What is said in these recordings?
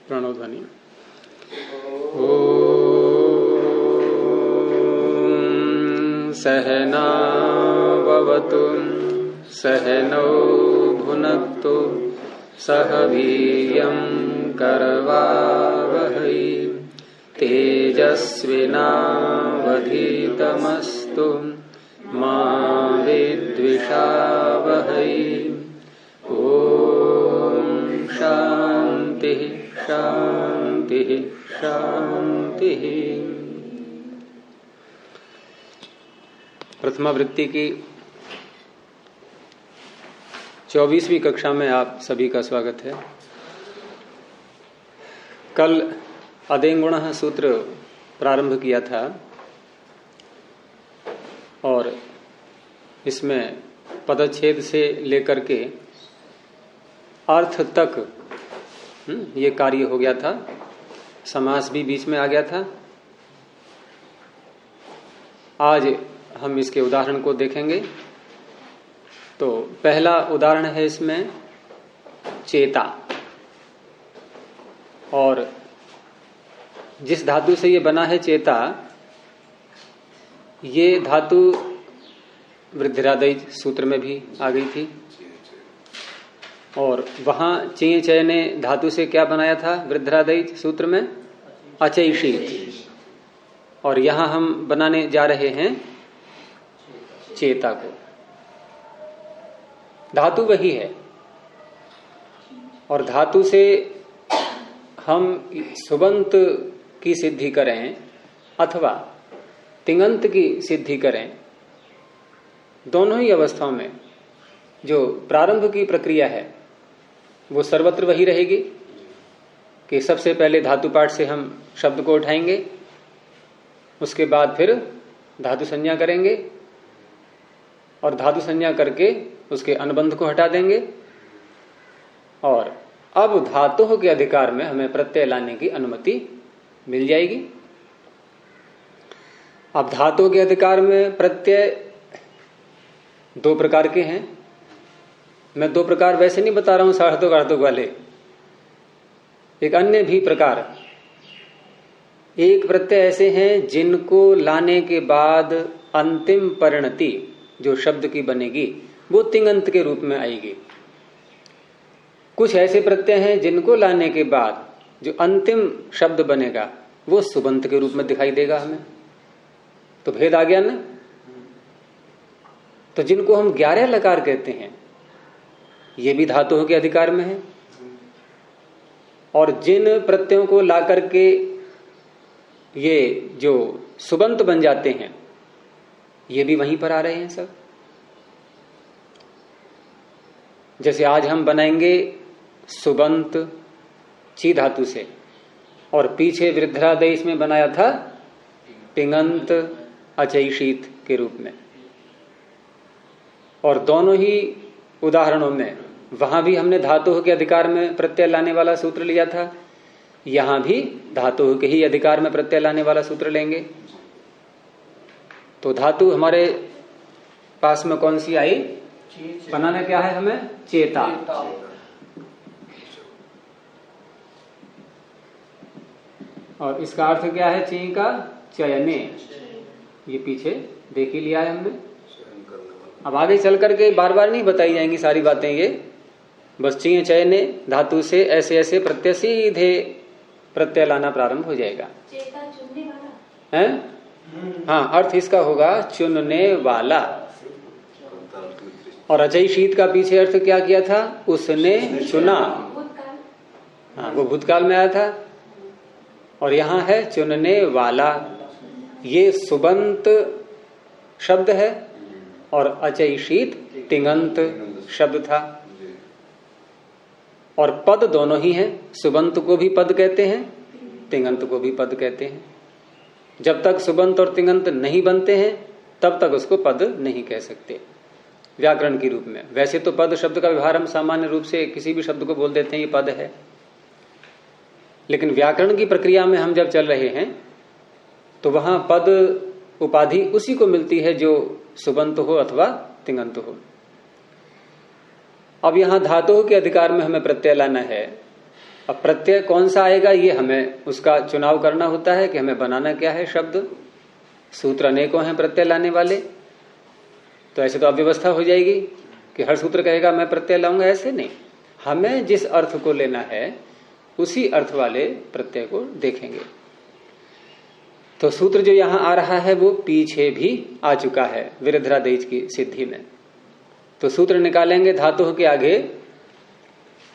प्रणोध्वनि। सहनावतु सहनौ भुनक्तु सह वीर्यं करवावहै तेजस्विनावधीतमस्तु मा विद्विषावहै। ओम शांति शांति शांति। प्रथमावृत्ति की 24वीं कक्षा में आप सभी का स्वागत है। कल अदेंगुणः सूत्र प्रारंभ किया था और इसमें पदच्छेद से लेकर के अर्थ तक ये कार्य हो गया था। समास भी बीच में आ गया था। आज हम इसके उदाहरण को देखेंगे। तो पहला उदाहरण है इसमें चेता, और जिस धातु से ये बना है चेता, ये धातु वृद्धिरादय सूत्र में भी आ गई थी। और वहां चेय चयने धातु से क्या बनाया था वृद्धिरादय सूत्र में? अचैषित। और यहां हम बनाने जा रहे हैं चेता को। धातु वही है और धातु से हम सुबंत की सिद्धि करें अथवा तिङंत की सिद्धि करें, दोनों ही अवस्थाओं में जो प्रारंभ की प्रक्रिया है वो सर्वत्र वही रहेगी कि सबसे पहले धातु पाठ से हम शब्द को उठाएंगे, उसके बाद फिर धातु संज्ञा करेंगे और धातु संज्ञा करके उसके अनुबंध को हटा देंगे। और अब धातुओं के अधिकार में हमें प्रत्यय लाने की अनुमति मिल जाएगी। अब धातुओं के अधिकार में प्रत्यय दो प्रकार के हैं। मैं दो प्रकार वैसे नहीं बता रहा हूं सार्थक अर्थक वाले, एक अन्य भी प्रकार। एक प्रत्यय ऐसे हैं जिनको लाने के बाद अंतिम परिणति जो शब्द की बनेगी वो तिङंत के रूप में आएगी। कुछ ऐसे प्रत्यय हैं जिनको लाने के बाद जो अंतिम शब्द बनेगा वो सुबंत के रूप में दिखाई देगा हमें। तो भेद आ गया ना। तो जिनको हम 11 लकार कहते हैं ये भी धातुओं के अधिकार में है, और जिन प्रत्ययों को ला करके ये जो सुबंत बन जाते हैं ये भी वहीं पर आ रहे हैं सब। जैसे आज हम बनाएंगे सुबंत ची धातु से, और पीछे वृद्धिरादय इसमें बनाया था तिङंत अचैषित के रूप में। और दोनों ही उदाहरणों में वहां भी हमने धातु के अधिकार में प्रत्यय लाने वाला सूत्र लिया था, यहां भी धातु के ही अधिकार में प्रत्यय लाने वाला सूत्र लेंगे। तो धातु हमारे पास में कौन सी आई? बनाना क्या है हमें? चेता। और इसका अर्थ क्या है? ची का चयने। ये पीछे देख ही लिया है हमने। अब आगे चल करके बार बार नहीं बताई जाएंगी सारी बातें, ये बस ची चयने धातु से ऐसे ऐसे प्रत्यय सीधे प्रत्यय लाना प्रारंभ हो जाएगा। चेता चुनने वाला है? हाँ, अर्थ इसका होगा चुनने वाला। और अचैषित का पीछे अर्थ क्या किया था? उसने चुना। हाँ, वो भूतकाल में आया था। और यहां है चुनने वाला। ये सुबंत शब्द है और अचैषित तिङंत शब्द था। और पद दोनों ही हैं। सुबंत को भी पद कहते हैं, तिङंत को भी पद कहते हैं। जब तक सुबंत और तिङंत नहीं बनते हैं तब तक उसको पद नहीं कह सकते व्याकरण के रूप में। वैसे तो पद शब्द का व्यवहार हम सामान्य रूप से किसी भी शब्द को बोल देते हैं ये पद है, लेकिन व्याकरण की प्रक्रिया में हम जब चल रहे हैं तो वहां पद उपाधि उसी को मिलती है जो सुबंत हो अथवा तिङंत हो। अब यहां धातुओं के अधिकार में हमें प्रत्यय लाना है अब प्रत्यय कौन सा आएगा ये हमें उसका चुनाव करना होता है कि हमें बनाना क्या है शब्द। सूत्र अनेकों हैं प्रत्यय लाने वाले, तो ऐसे तो अव्यवस्था हो जाएगी कि हर सूत्र कहेगा मैं प्रत्यय लाऊंगा, ऐसे नहीं। हमें जिस अर्थ को लेना है उसी अर्थ वाले प्रत्यय को देखेंगे। तो सूत्र जो यहां आ रहा है वो पीछे भी आ चुका है विरध्रादेश की सिद्धि में। तो सूत्र निकालेंगे धातु के आगे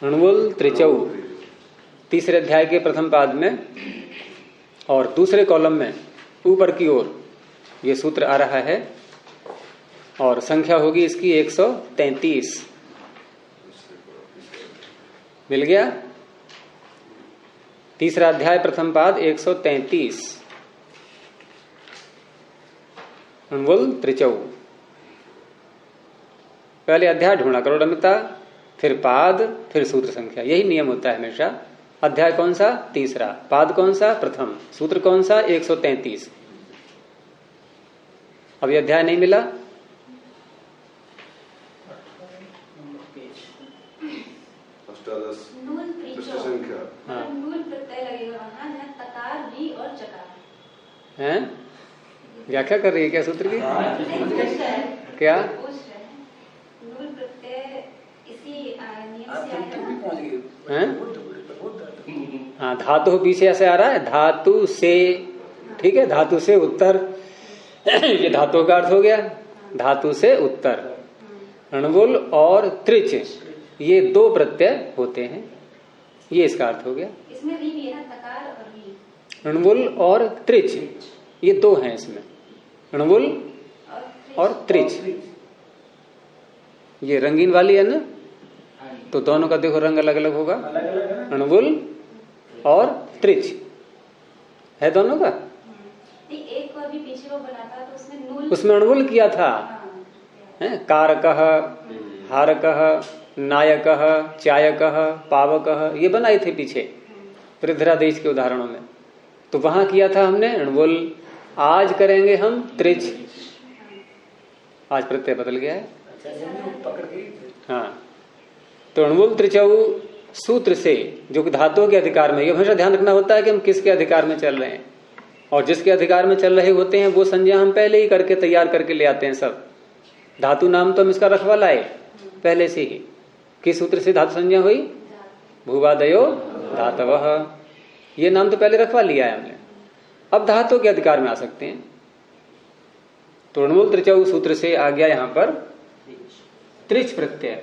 णुवुल त्रिचौ, तीसरे अध्याय के प्रथम पाद में, और दूसरे कॉलम में ऊपर की ओर ये सूत्र आ रहा है और संख्या होगी इसकी 133। मिल गया? तीसरा अध्याय प्रथम पाद 133 णुवुल त्रिचौ। पहले अध्याय ढूंढा करो रमिता, फिर पाद, फिर सूत्र संख्या। यही नियम होता है हमेशा। अध्याय कौन सा? तीसरा। पाद कौन सा? प्रथम। सूत्र कौन सा? 133। अब ये अध्याय नहीं मिला, हाँ, नूल प्रत्यय लगेगा वहां, जहाँ तकार भी और चकार हैं? व्याख्या कर रही है क्या सूत्र की? क्या नूल प्रत्यय इसी नियम से आएगा हैं? हाँ, धातु पीछे ऐसे आ रहा है, धातु से, ठीक है, धातु से उत्तर ये धातु का अर्थ हो गया, धातु से उत्तर। णुवुल और त्रिच ये दो प्रत्यय होते हैं, ये इसका अर्थ हो गया। इसमें भी है ना, तकार और भी। णुवुल और त्रिच ये दो हैं इसमें, णुवुल और त्रिच। ये रंगीन वाली है ना, तो दोनों का देखो रंग अलग अलग होगा। णुवुल और त्रिच है दोनों का। एक को अभी पीछे वो बना था तो उसमें नूल, उसमें णुवुल किया था, है कारकः, हारकः, नायकः, चायकः, पावकः, ये बनाए थे पीछे वृद्धरादेश के उदाहरणों में। तो वहां किया था हमने णुवुल, आज करेंगे हम त्रिच। आज प्रत्यय बदल गया है, हाँ। तो णुवुल त्रिचौ सूत्र से, जो कि धातुओं के अधिकार में, ये हमेशा ध्यान रखना होता है कि हम किसके अधिकार में चल रहे हैं, और जिसके अधिकार में चल रहे होते हैं वो संज्ञा हम पहले ही करके तैयार करके ले आते हैं सब। धातु नाम तो हम इसका रखवा लाए पहले से ही। किस सूत्र से धातु संज्ञा हुई? भूवादयो धातवः, ये नाम तो पहले रखवा लिया है हमने। अब धातु के अधिकार में आ सकते हैं। तो णुवुल त्रिचौ सूत्र से आ गया यहां पर त्रिच प्रत्यय,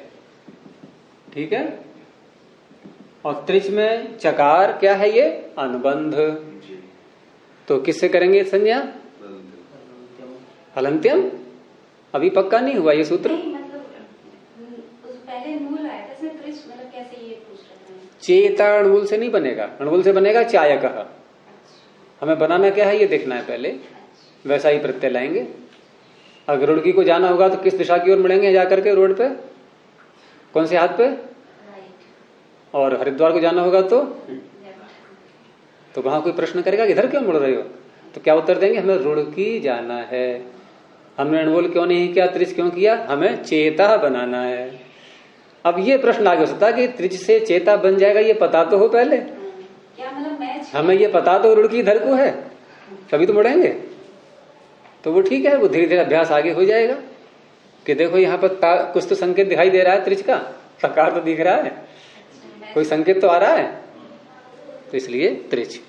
ठीक है। और त्रिच में चकार क्या है? ये अनुबंध। तो किससे करेंगे संज्ञा? हलंत्यम। अभी पक्का नहीं हुआ ये सूत्र। मतलब उस पहले नूल आया था, इसमें त्रिच मतलब कैसे, ये पूछ रहे हैं। चेता णुवुल से नहीं बनेगा, णुवुल से बनेगा चायकः। हमें बनाना क्या है ये देखना है पहले, वैसा ही प्रत्यय लाएंगे। अगर रुड़की को जाना होगा तो किस दिशा की ओर मुड़ेंगे जाकर के? रोड पे, कौन से हाथ पे? और हरिद्वार को जाना होगा तो वहां कोई प्रश्न करेगा इधर क्यों मुड़ रहे हो? तो क्या उत्तर देंगे? हमें रुड़की जाना है। हमने णुवुल क्यों नहीं किया, त्रिच क्यों किया? हमें चेता बनाना है। अब ये प्रश्न आगे हो सकता है कि त्रिच से चेता बन जाएगा, ये पता तो हो पहले। क्या मतलब मैच? हमें ये पता तो रुड़की इधर को है, तभी तो मुड़ेंगे। तो वो ठीक है, वो धीरे धीरे अभ्यास आगे हो जाएगा कि देखो यहाँ पर कुछ तो संकेत दिखाई दे रहा है, त्रिच का तकार तो दिख रहा है, कोई संकेत तो आ रहा है, तो इसलिए त्रिच।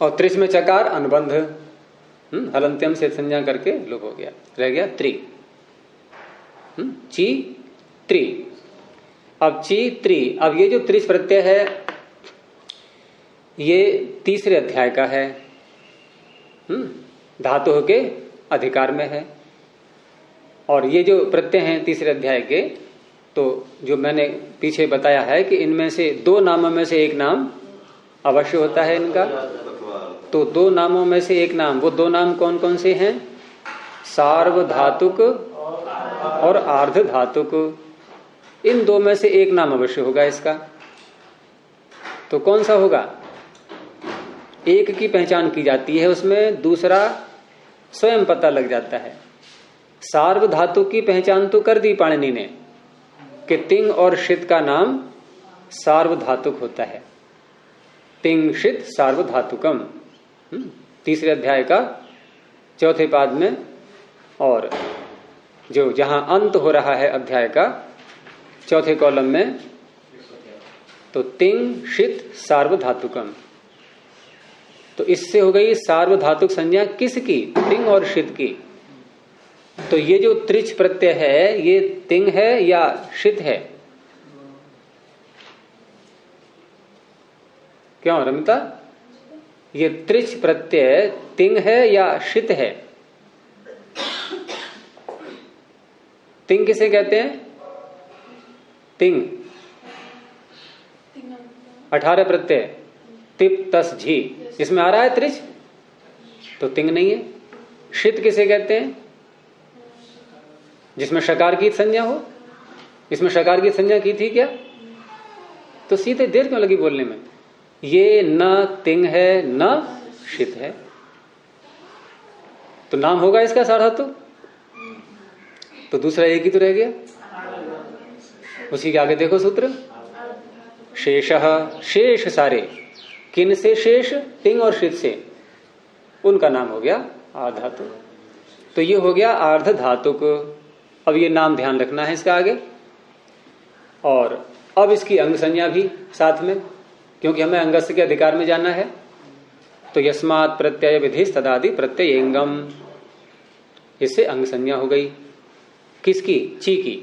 और त्रिच में चकार अनुबंध, हलंत्यम से संज्ञा करके लोप हो गया, रह गया त्रि। ची त्रि। अब ची त्रि, अब ये जो त्रिच प्रत्यय है ये तीसरे अध्याय का है, धातु के अधिकार में है। और ये जो प्रत्यय हैं तीसरे अध्याय के, तो जो मैंने पीछे बताया है कि इनमें से दो नामों में से एक नाम अवश्य होता है इनका। तो दो नामों में से एक नाम, वो दो नाम कौन कौन से हैं? सार्वधातुक और आर्ध धातुक। इन दो में से एक नाम अवश्य होगा इसका। तो कौन सा होगा? एक की पहचान की जाती है उसमें, दूसरा स्वयं पता लग जाता है। सार्वधातुक की पहचान तो कर दी पाणिनि ने कि तिंग और शित का नाम सार्वधातुक होता है। तिंशित सार्वधातुकम, तीसरे अध्याय का चौथे पाद में, और जो जहां अंत हो रहा है अध्याय का चौथे कॉलम में, तो तिंशित सार्वधातुकम। तो इससे हो गई सार्वधातुक संज्ञा किसकी? तिंग और शित की। तो ये जो त्रिच प्रत्यय है ये तिंग है या शित है? क्यों रमिता, ये त्रिच प्रत्यय तिंग है या शित है? तिंग किसे कहते हैं? तिंग 18 प्रत्यय, तिप तस झी, इसमें आ रहा है त्रिच, तो तिंग नहीं है। शित किसे कहते हैं? जिसमें शकार की संज्ञा हो। इसमें शकार की संज्ञा की थी क्या? तो सीधे देर क्यों लगी बोलने में? ये न तिंग है न शित है, तो नाम होगा इसका सार्वधातु, तो दूसरा एक ही तो रह गया। उसी के आगे देखो सूत्र, शेषः, शेष सारे, किन से शेष? तिंग और शित से, उनका नाम हो गया आर्धातु। तो ये हो गया आर्ध धातुक। अब ये नाम ध्यान रखना है इसका आगे, और अब इसकी अंग संज्ञा भी साथ में, क्योंकि हमें अंगस्य के अधिकार में जाना है। तो यस्मात् प्रत्यय विधि तदादि प्रत्ययंगम, इससे अंग संज्ञा हो गई किसकी? ची की।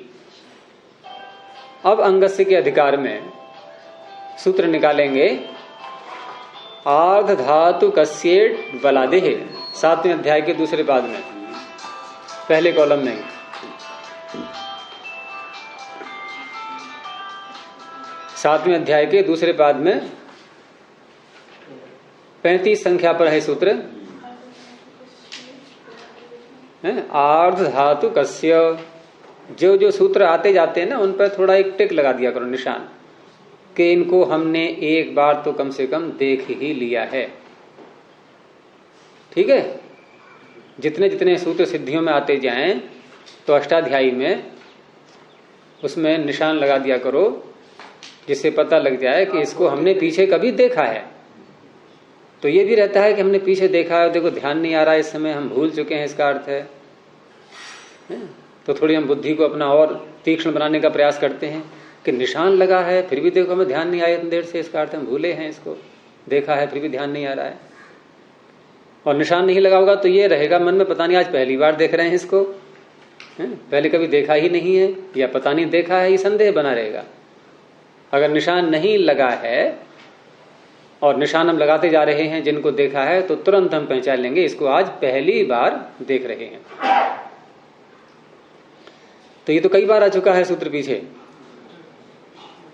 अब अंगस्य के अधिकार में सूत्र निकालेंगे, आर्ध धातु कस्येट बलादेह, 7वें अध्याय के दूसरे पाद में, पहले कॉलम में, 7वें अध्याय के दूसरे पाद में 35 संख्या पर है सूत्र। आर्ध धातु कस्य, जो सूत्र आते जाते हैं ना उन पर थोड़ा एक टिक लगा दिया करो, निशान, कि इनको हमने एक बार तो कम से कम देख ही लिया है। ठीक है, जितने जितने सूत्र सिद्धियों में आते जाएं तो अष्टाध्यायी में उसमें निशान लगा दिया करो, जिससे पता लग जाए कि इसको हमने पीछे कभी देखा है। तो ये भी रहता है कि हमने पीछे देखा है, देखो ध्यान नहीं आ रहा है इस समय, हम भूल चुके हैं, इसका अर्थ है। तो थोड़ी हम बुद्धि को अपना और तीक्ष्ण बनाने का प्रयास करते हैं कि निशान लगा है फिर भी देखो हमें ध्यान नहीं आया इतनी देर से, इसका अर्थ हम भूले हैं, इसको देखा है फिर भी ध्यान नहीं आ रहा है। और निशान नहीं लगा होगा तो ये रहेगा मन में, पता नहीं आज पहली बार देख रहे हैं इसको, पहले कभी देखा ही नहीं है, या पता नहीं देखा है, ये संदेह बना रहेगा। अगर निशान नहीं लगा है और निशान हम लगाते जा रहे हैं जिनको देखा है, तो तुरंत हम पहचान लेंगे इसको आज पहली बार देख रहे हैं। तो ये तो कई बार आ चुका है सूत्र पीछे।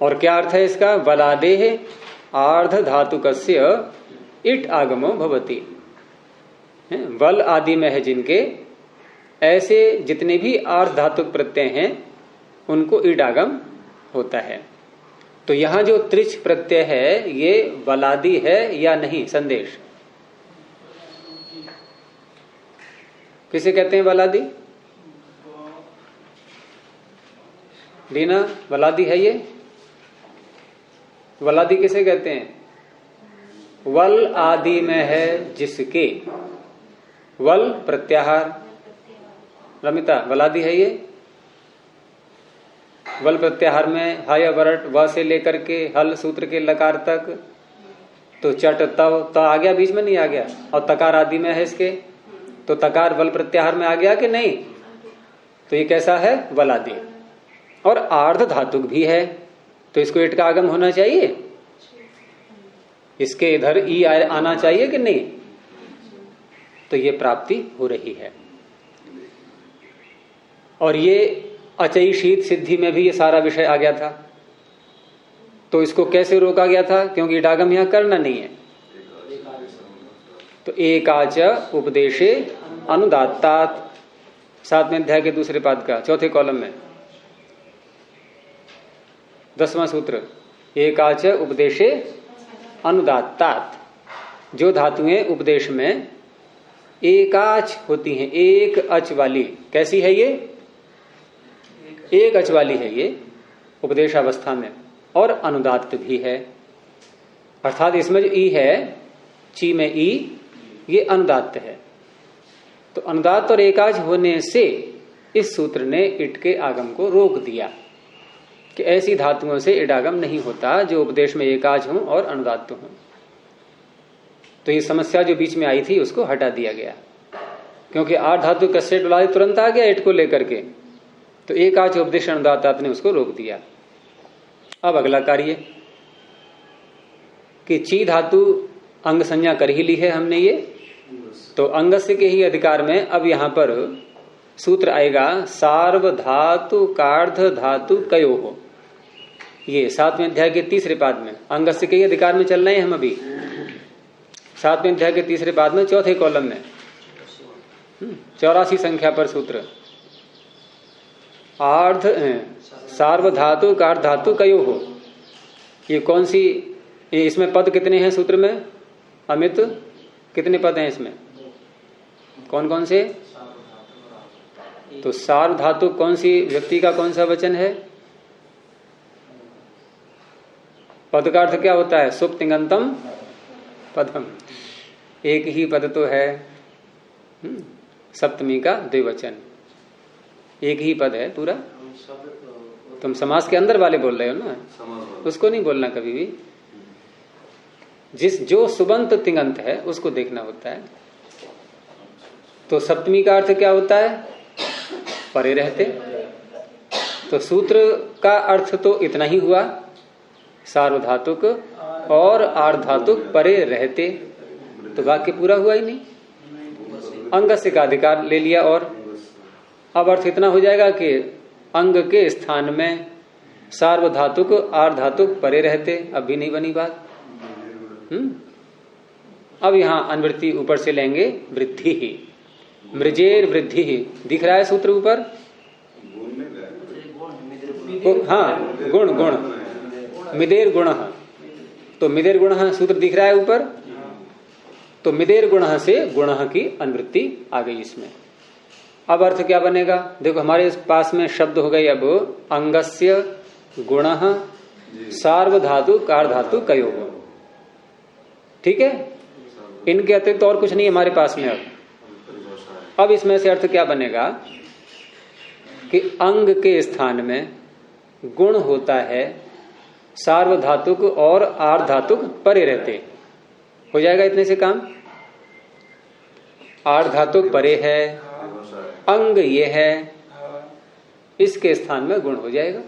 और क्या अर्थ है इसका? वलादेह आर्ध धातुकस्य इट आगमो भवति, वल आदि में है जिनके, ऐसे जितने भी आर्ध धातुक प्रत्यय हैं उनको इट आगम होता है। तो यहां जो त्रिच प्रत्यय है ये वलादि है या नहीं? संदेश किसे कहते हैं? वलादि। रीना, वलादि है ये? वलादि किसे कहते हैं? वल आदि में है जिसके, वल प्रत्याहार। रमिता, वलादि है ये? वल प्रत्याहार में हय वरट व से लेकर के हल सूत्र के लकार तक, तो चट तव आ गया, बीच में नहीं आ गया, और तकार आदि में है इसके, तो तकार वल प्रत्याहार में आ गया कि नहीं? तो ये कैसा है? वलादि। और आर्ध धातुक भी है, तो इसको इट का आगम होना चाहिए, इसके इधर ई आना चाहिए कि नहीं? तो ये प्राप्ति हो रही है। और ये अचयी शीत सिद्धि में भी ये सारा विषय आ गया था। तो इसको कैसे रोका गया था? क्योंकि इडागम यहां करना नहीं है। तो एकाच उपदेशे अनुदात्तात, 7वें अध्याय के दूसरे पाद का चौथे कॉलम में 10वां सूत्र, एकाच उपदेशे अनुदात्तात। जो धातुएं उपदेश में एकाच होती हैं, एक अच वाली, कैसी है ये? एक अच वाली है ये उपदेशावस्था में। और अनुदात्त भी है। अर्थात इसमें जो ई है, ची में ई, ये अनुदात्त है। तो अनुदात्त और एकाज होने से इस सूत्र ने इट के आगम को रोक दिया कि ऐसी धातुओं से इट आगम नहीं होता जो उपदेश में एकाज हो और अनुदात्त हो। तो ये समस्या जो बीच में आई थी उसको हटा दिया गया, क्योंकि आठ धातु कस्य डुलाए तुरंत आ गया इट को लेकर के, तो एकाज उपदेश अनुदात्त ने उसको रोक दिया। अब अगला कार्य कि ची धातु अंग संज्ञा कर ही ली है हमने ये, तो अंगस्य के ही अधिकार में अब यहां पर सूत्र आएगा सार्वधातु कार्ध धातु कयो हो। ये 7वें अध्याय के तीसरे पाद में अंगस्य के ही अधिकार में चल रहे हैं हम अभी। 7वें अध्याय के तीसरे पाद में चौथे कॉलम में 84 संख्या पर सूत्र आर्ध सार्वधातु कार्ध धातु कयो हो। ये कौन सी, ये इसमें पद कितने हैं सूत्र में अमित, कितने पद हैं इसमें, कौन कौन से? तो सार्व धातु कौन सी व्यक्ति का कौन सा वचन है? पद का अर्थ क्या होता है? सुप तिङन्तम पदम, एक ही पद तो है, सप्तमी का द्विवचन, एक ही पद है पूरा। तुम समास के अंदर वाले बोल रहे हो ना, उसको नहीं बोलना कभी भी। जो सुबंत तिङंत है उसको देखना होता है। तो सप्तमी का अर्थ क्या होता है? परे रहते। तो सूत्र का अर्थ तो इतना ही हुआ, सार्वधातुक और आर्धातुक परे रहते, तो वाक्य पूरा हुआ ही नहीं। अंगस्य का अधिकार ले लिया और अब अर्थ इतना हो जाएगा कि अंग के स्थान में सार्वधातुक आर्धातुक परे रहते, अब भी नहीं बनी बात। अब यहां अनुवृत्ति ऊपर से लेंगे, वृद्धि ही, मृजेर वृद्धि ही दिख रहा है सूत्र ऊपर। हाँ, गुण गुण मिदेर गुण, तो मिदेर गुण सूत्र दिख रहा है ऊपर। तो मिदेर गुण से गुण की अनुवृत्ति आ गई इसमें। अब अर्थ क्या बनेगा? देखो हमारे पास में शब्द हो गए अब अंगस्य गुण सार्वधातु कार्धातु कयो हो। ठीक है, इनके अतिरिक्त तो और कुछ नहीं हमारे पास में। अब इसमें से अर्थ क्या बनेगा कि अंग के स्थान में गुण होता है, सार्वधातुक और आर्धातुक परे रहते। हो जाएगा इतने से काम। आर्धातुक परे है, अंग ये है, इसके स्थान में गुण हो जाएगा।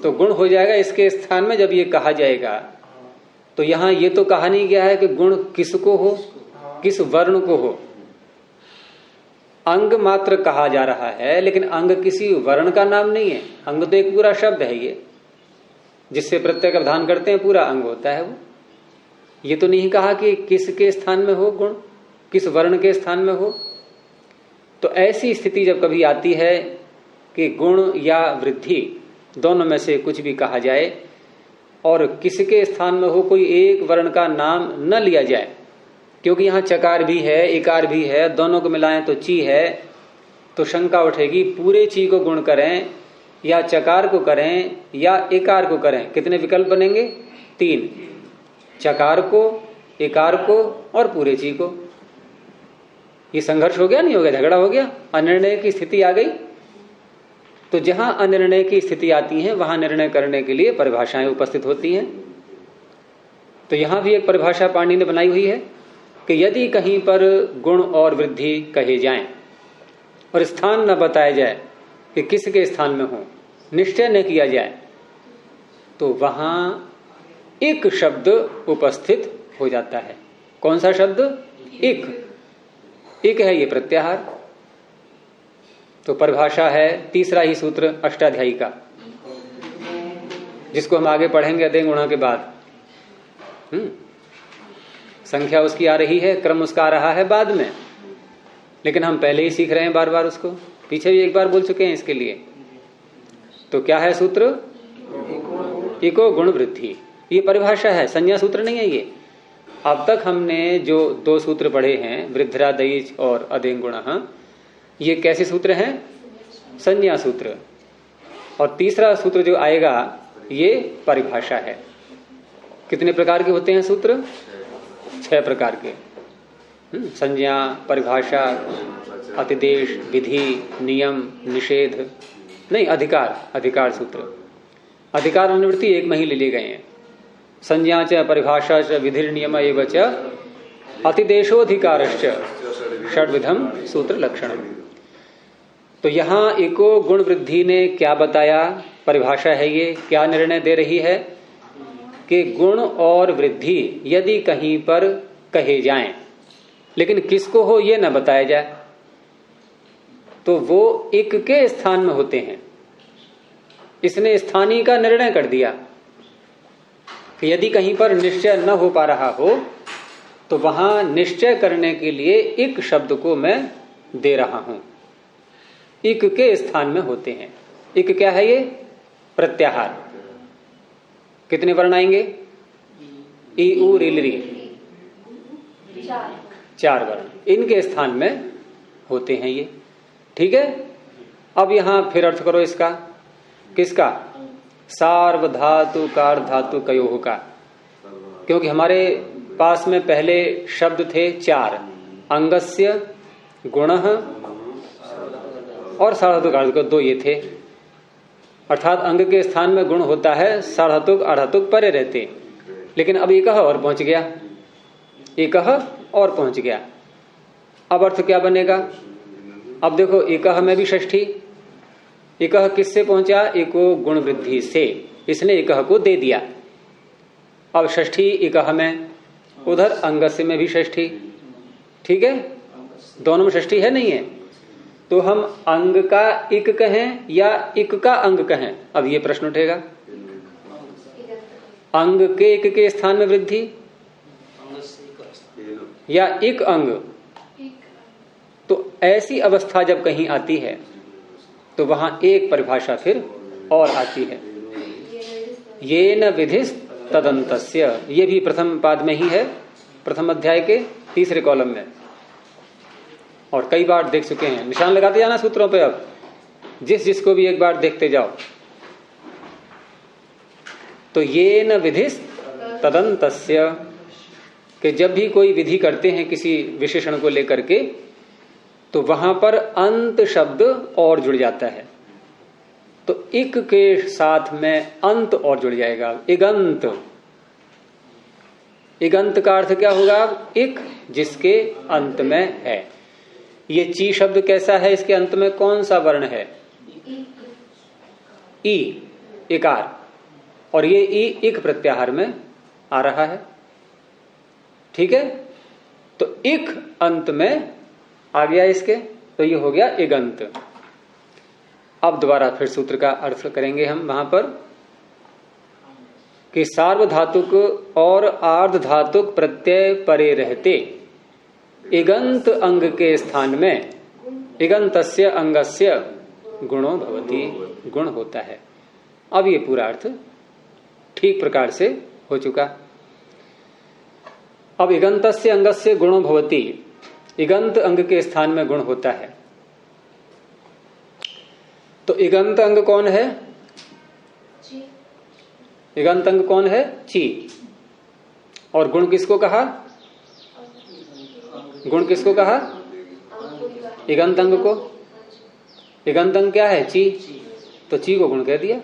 तो गुण हो जाएगा इसके स्थान में। जब ये कहा जाएगा तो यहां ये तो कहा नहीं गया है कि गुण किसको हो, किस वर्ण को हो। अंग मात्र कहा जा रहा है, लेकिन अंग किसी वर्ण का नाम नहीं है। अंग तो एक पूरा शब्द है, ये जिससे प्रत्यय का विधान करते हैं पूरा अंग होता है वो। ये तो नहीं कहा कि किसके स्थान में हो गुण, किस वर्ण के स्थान में हो। तो ऐसी स्थिति जब कभी आती है कि गुण या वृद्धि दोनों में से कुछ भी कहा जाए और किसके स्थान में हो कोई एक वर्ण का नाम न लिया जाए, क्योंकि यहां चकार भी है इकार भी है, दोनों को मिलाएं तो ची है, तो शंका उठेगी पूरे ची को गुण करें या चकार को करें या एकार को करें। कितने विकल्प बनेंगे? 3, चकार को, एकार को और पूरे ची को। ये संघर्ष हो गया, नहीं हो गया, झगड़ा हो गया, अनिर्णय की स्थिति आ गई। तो जहां अनिर्णय की स्थिति आती है वहां निर्णय करने के लिए परिभाषाएं उपस्थित होती हैं। तो यहां भी एक परिभाषा पाणिनि ने बनाई हुई है कि यदि कहीं पर गुण और वृद्धि कहे जाएं और स्थान न बताया जाए कि किसके स्थान में हो, निश्चय न किया जाए, तो वहां एक शब्द उपस्थित हो जाता है। कौन सा शब्द? एक है ये प्रत्याहार। तो परिभाषा है तीसरा ही सूत्र अष्टाध्यायी का, जिसको हम आगे पढ़ेंगे अध्ययन गुणा के बाद। संख्या उसकी आ रही है, क्रम उसका आ रहा है बाद में, लेकिन हम पहले ही सीख रहे हैं बार बार उसको। पीछे भी एक बार बोल चुके हैं इसके लिए। तो क्या है सूत्र? इको गुण वृद्धि। ये परिभाषा है, संज्ञा सूत्र नहीं है ये। अब तक हमने जो 2 सूत्र पढ़े हैं, वृद्धिरादयिच और अदें गुणः, ये कैसे सूत्र हैं? संज्ञा सूत्र। और तीसरा सूत्र जो आएगा ये परिभाषा है। कितने प्रकार के होते हैं सूत्र? 6 प्रकार के। संज्ञा, परिभाषा, अतिदेश, विधि, नियम, निषेध, नहीं अधिकार सूत्र। अधिकार अनुवृत्ति एक में ही ले लिए गए हैं। संज्ञा च परिभाषा च विधि नियम एवं च अतिदेशोधिकारश्च षड्विधम सूत्र लक्षण। तो यहां एको गुण वृद्धि ने क्या बताया? परिभाषा है ये, क्या निर्णय दे रही है कि गुण और वृद्धि यदि कहीं पर कहे जाएं, लेकिन किसको हो ये न बताया जाए, तो वो एक के स्थान में होते हैं। इसने स्थानीय का निर्णय कर दिया कि यदि कहीं पर निश्चय न हो पा रहा हो तो वहां निश्चय करने के लिए एक शब्द को मैं दे रहा हूं। इक के स्थान में होते हैं। इक क्या है? ये प्रत्याहार। कितने वर्ण आएंगे? ई उ रिल री, 4 वर्ण इनके स्थान में होते हैं ये। ठीक है। अब यहां फिर अर्थ करो इसका। किसका? सार्वधातु कार धातु कयोह का। क्योंकि हमारे पास में पहले शब्द थे 4, अंगस्य, गुणः और सार्वधातुक अर्धातुक 2 ये थे। अर्थात अंग के स्थान में गुण होता है, सार्वधातुक अर्धातुक परे रहते। लेकिन अब एक और पहुंच गया, एक और पहुंच गया। अब अर्थ क्या बनेगा? अब देखो एकह में भी षष्ठी। एकह किससे पहुंचा? एको गुण वृद्धि से। इसने एकह को दे दिया। अब षष्ठी एकह में, उधर अंगस्य में भी षष्ठी। ठीक है, दोनों में षष्ठी है नहीं है? तो हम अंग का इक कहें या इक का अंग कहें? अब ये प्रश्न उठेगा। अंग के इक के स्थान में वृद्धि या इक अंग? तो ऐसी अवस्था जब कहीं आती है तो वहां एक परिभाषा फिर और आती है, ये न विधिस तदंतस्य। ये भी प्रथम पाद में ही है, प्रथम अध्याय के 3रे कॉलम में, और कई बार देख चुके हैं। निशान लगाते जाना सूत्रों पे। अब जिसको भी एक बार देखते जाओ। तो ये न विधिस तदंतस्य, कि जब भी कोई विधि करते हैं किसी विशेषण को लेकर के, तो वहां पर अंत शब्द और जुड़ जाता है। तो इक के साथ में अंत और जुड़ जाएगा, इगंत। इगंत का अर्थ क्या होगा? इक जिसके अंत में है। ये ची शब्द कैसा है? इसके अंत में कौन सा वर्ण है? ई, इकार। और ये ई इक प्रत्याहार में आ रहा है। ठीक है। तो इक अंत में आ गया इसके, तो ये हो गया इगंत। अब दोबारा फिर सूत्र का अर्थ करेंगे हम वहां पर कि सार्वधातुक और आर्ध धातुक प्रत्यय परे रहते इगंत अंग के स्थान में इगंतस्य अंगस्य गुणो भवति, गुण होता है। अब ये पूरा अर्थ ठीक प्रकार से हो चुका। अब इगंतस्य अंगस्य गुणो भवति, इगंत अंग के स्थान में गुण होता है। तो इगंत अंग कौन है? इगंत अंग कौन है? ची। और गुण किसको कहा? गुण किसको कहा? इगंत अंग को। इगंत अंग क्या है? ची। तो ची को गुण कह दिया।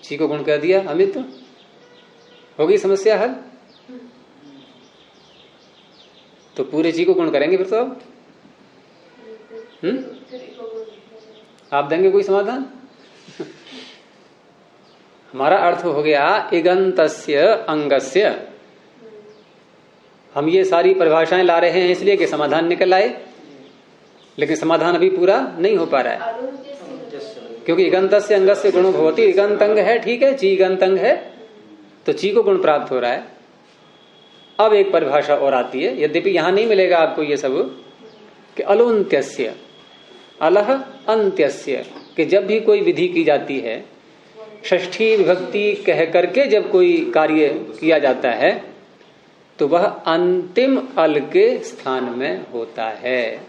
ची को गुण कह दिया। अमित, होगी समस्या हल? तो पूरे ची को गुण करेंगे फिर तो अब। आप देंगे कोई समाधान? हमारा अर्थ हो गया इगंतस्य अंगस्य। हम ये सारी परिभाषाएं ला रहे हैं इसलिए कि समाधान निकल आए, लेकिन समाधान अभी पूरा नहीं हो पा रहा है। क्योंकि इगंतस्य अंगस्य गुणो भवति, इगंत अंग है, ठीक है, ची इगंत अंग है, तो ची को गुण प्राप्त हो रहा है। अब एक परिभाषा और आती है, यद्यपि यहां नहीं मिलेगा आपको ये सब, कि अलोन्त्यस्य, अलह अंत्यस्य, कि जब भी कोई विधि की जाती है, षष्ठी विभक्ति कह करके जब कोई कार्य किया जाता है, तो वह अंतिम अल के स्थान में होता है।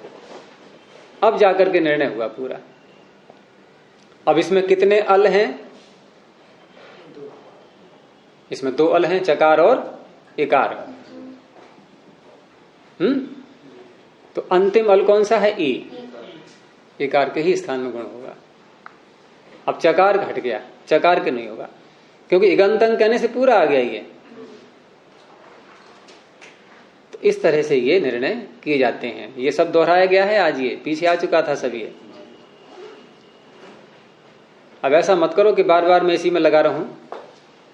अब जाकर के निर्णय हुआ पूरा। अब इसमें कितने अल हैं? इसमें 2 अल हैं, चकार और इकार। तो अंतिम अल कौन सा है? ई। इकार के ही स्थान में गुण होगा। अब चकार घट गया, चकार के नहीं होगा, क्योंकि इगंतंग कहने से पूरा आ गया ये। तो इस तरह से ये निर्णय किए जाते हैं। ये सब दोहराया गया है आज, ये पीछे आ चुका था सब ये। अब ऐसा मत करो कि बार बार मैं इसी में लगा रहूं,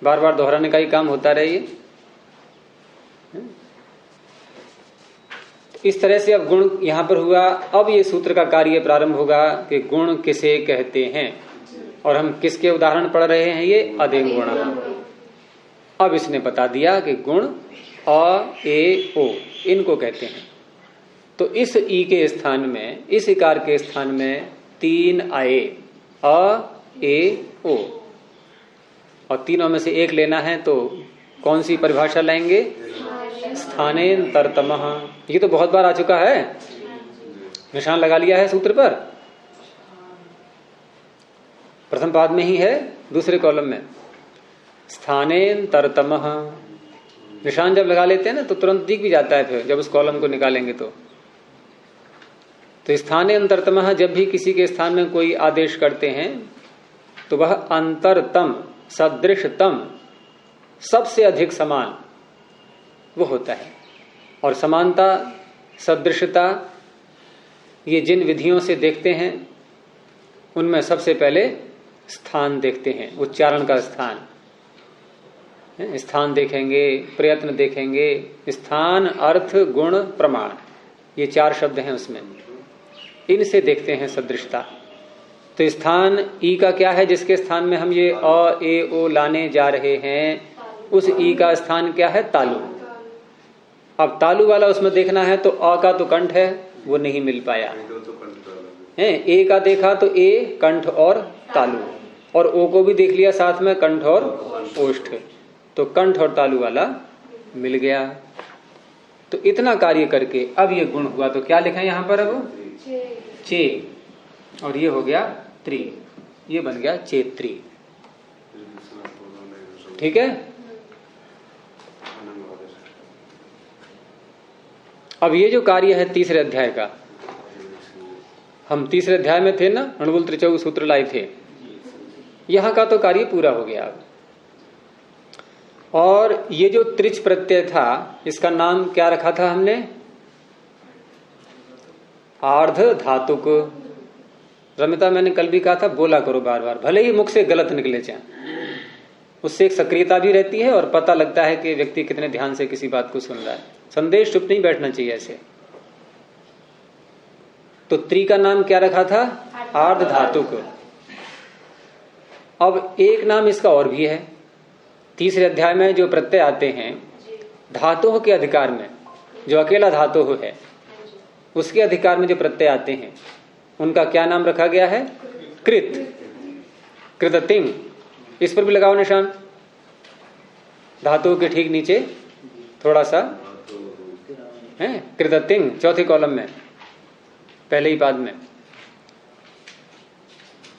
बार बार दोहराने का ही काम होता रहे ये। इस तरह से अब गुण यहां पर हुआ। अब ये सूत्र का कार्य प्रारंभ होगा कि गुण किसे कहते हैं, और हम किसके उदाहरण पढ़ रहे हैं? ये अदेंग गुण। अब इसने बता दिया कि गुण अ, ए, ओ इनको कहते हैं। तो इस ई के स्थान में, इस इकार के स्थान में 3 आए, अ, ए, ओ, और तीनों में से एक लेना है तो कौन सी परिभाषा लाएंगे? स्थानेन्तरतमः। ये तो बहुत बार आ चुका है, निशान लगा लिया है सूत्र पर, प्रथम पाद में ही है, दूसरे कॉलम में स्थानेन्तरतमः। निशान जब लगा लेते हैं ना तो तुरंत दिख भी जाता है, फिर जब उस कॉलम को निकालेंगे तो स्थानेन्तरतमः जब भी किसी के स्थान में कोई आदेश करते हैं तो वह अंतरतम, सदृशतम, सबसे अधिक समान वो होता है। और समानता, सदृशता ये जिन विधियों से देखते हैं उनमें सबसे पहले स्थान देखते हैं, उच्चारण का स्थान। स्थान देखेंगे, प्रयत्न देखेंगे, स्थान, अर्थ, गुण, प्रमाण, ये 4 शब्द हैं उसमें, इनसे देखते हैं सदृशता। तो स्थान ई का क्या है? जिसके स्थान में हम ये अ, ए, ओ लाने जा रहे हैं, उस ई का स्थान क्या है? तालु। अब तालु वाला उसमें देखना है तो अ का तो कंठ है, वो नहीं मिल पाया है। ए का देखा तो ए कंठ और तालु, और ओ को भी देख लिया साथ में, कंठ और ओष्ठ, तो कंठ और तालु वाला मिल गया। तो इतना कार्य करके अब ये गुण हुआ। तो क्या लिखा है यहां पर? अब चे, और ये हो गया त्रि, ये बन गया चेत्री। ठीक है। अब ये जो कार्य है तीसरे अध्याय का, हम तीसरे अध्याय में थे ना, अणुबुल त्रिचौक सूत्र लाए थे, यहां का तो कार्य पूरा हो गया। और ये जो त्रिच प्रत्यय था, इसका नाम क्या रखा था हमने? आर्ध धातुक। रमिता, मैंने कल भी कहा था, बोला करो बार बार, भले ही मुख से गलत निकले चाहे, उससे एक सक्रियता भी रहती है और पता लगता है कि व्यक्ति कितने ध्यान से किसी बात को सुन रहा है। संदेश चुप नहीं बैठना चाहिए ऐसे। तो त्रि का नाम क्या रखा था? आर्ध धातुक। अब एक नाम इसका और भी है। तीसरे अध्याय में जो प्रत्यय आते हैं धातु के अधिकार में, जो अकेला धातु है उसके अधिकार में जो प्रत्यय आते हैं, उनका क्या नाम रखा गया है? कृत, कृततिंग। इस पर भी लगाओ निशान, धातु के ठीक नीचे थोड़ा सा है, कृततिंग, चौथे कॉलम में, पहले ही पाद में।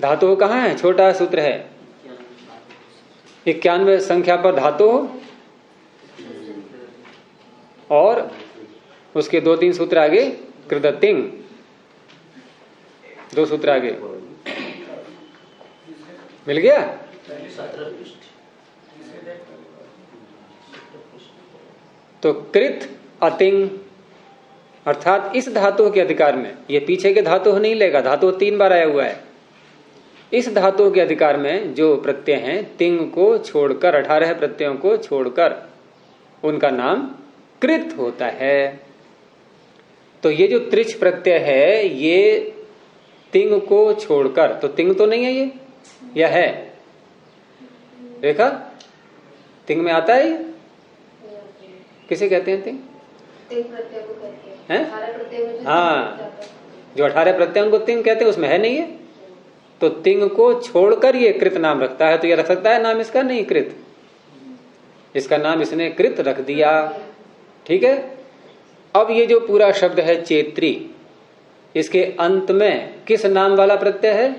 धातु कहाँ है? छोटा सूत्र है, 91 संख्या पर धातु, और उसके 2-3 सूत्र आगे कृततिंग, 2 सूत्र आगे। मिल गया? तो कृत अतिंग, अर्थात इस धातु के अधिकार में, ये पीछे के धातु नहीं लेगा, धातु 3 बार आया हुआ है। इस धातु के अधिकार में जो प्रत्यय हैं, तिंग को छोड़कर, 18 प्रत्ययों को छोड़कर, उनका नाम कृत होता है। तो ये जो त्रिच प्रत्यय है, ये तिंग को छोड़कर, तो तिंग तो नहीं है ये, या है? देखा, तिंग में आता है ये? किसे कहते हैं तिंग? प्रत्यय को कहते हैं? 18 प्रत्यय में जो हाँ, जो 18 प्रत्यय उनको तिंग कहते हैं, उसमें है नहीं है। तो तिंग को छोड़कर ये कृत नाम रखता है। तो ये रख सकता है नाम इसका? नहीं, कृत, इसका नाम इसने कृत रख दिया। ठीक है। अब ये जो पूरा शब्द है चेत्री, इसके अंत में किस नाम वाला प्रत्यय है?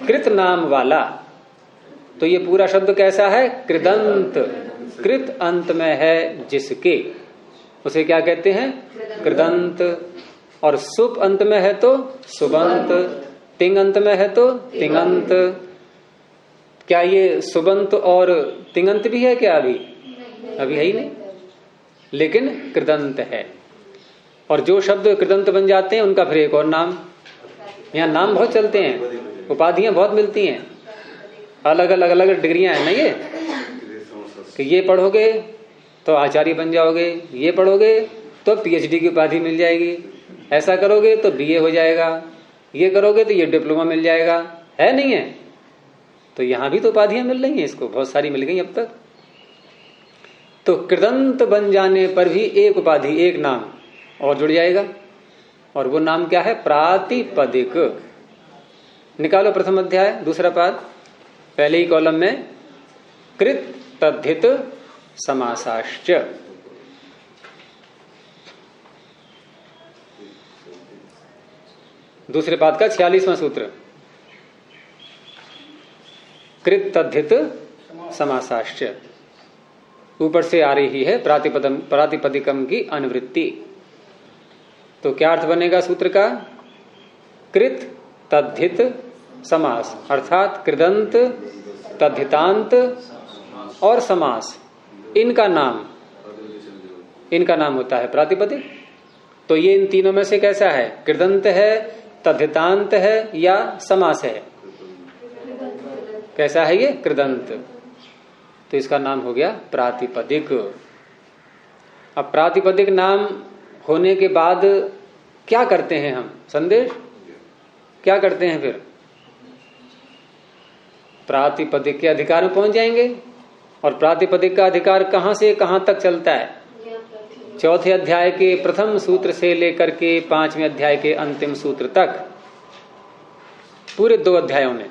कृत नाम वाला। तो ये पूरा शब्द कैसा है? कृदंत। कृत अंत में है जिसके, उसे क्या कहते हैं? कृदंत। और सुप अंत में है तो सुबंत, तिंग अंत में है तो तिंगंत। क्या ये सुबंत और तिंगंत भी है क्या? अभी है ही नहीं, लेकिन कृदंत है। और जो शब्द कृदंत बन जाते हैं उनका फिर एक और नाम, यहाँ नाम बहुत चलते हैं, उपाधियां बहुत मिलती हैं, अलग अलग डिग्रियां हैं ना ये, कि ये पढ़ोगे तो आचार्य बन जाओगे, ये पढ़ोगे तो पीएचडी की उपाधि मिल जाएगी, ऐसा करोगे तो बीए हो जाएगा, ये करोगे तो ये डिप्लोमा मिल जाएगा, है नहीं है? तो यहां भी तो उपाधियां मिल रही हैं, इसको बहुत सारी मिल गई अब तक। तो कृदंत बन जाने पर भी एक उपाधि, एक नाम और जुड़ जाएगा, और वो नाम क्या है? प्रातिपदिक। निकालो प्रथम अध्याय दूसरा पाद, पहले ही कॉलम में, कृत तद्धित समासाश्च। दूसरे पाद का 46वां सूत्र, कृत तद्धित समासाश्च। ऊपर से आ रही है प्रातिपदिकम की अनुवृत्ति। तो क्या अर्थ बनेगा सूत्र का? कृत तद्धित समास, अर्थात कृदंत, तद्धितांत और समास, इनका नाम होता है प्रातिपदिक। तो ये इन तीनों में से कैसा है? कृदंत है, तद्धितांत है या समास है? कैसा है ये? कृदंत। तो इसका नाम हो गया प्रातिपदिक। अब प्रातिपदिक नाम होने के बाद क्या करते हैं हम? संदेश क्या करते हैं फिर? प्रातिपदिक के अधिकार में पहुंच जाएंगे। और प्रातिपदिक का अधिकार कहां से कहां तक चलता है? चौथे अध्याय के प्रथम सूत्र से लेकर के 5वें अध्याय के अंतिम सूत्र तक, पूरे 2 अध्यायों में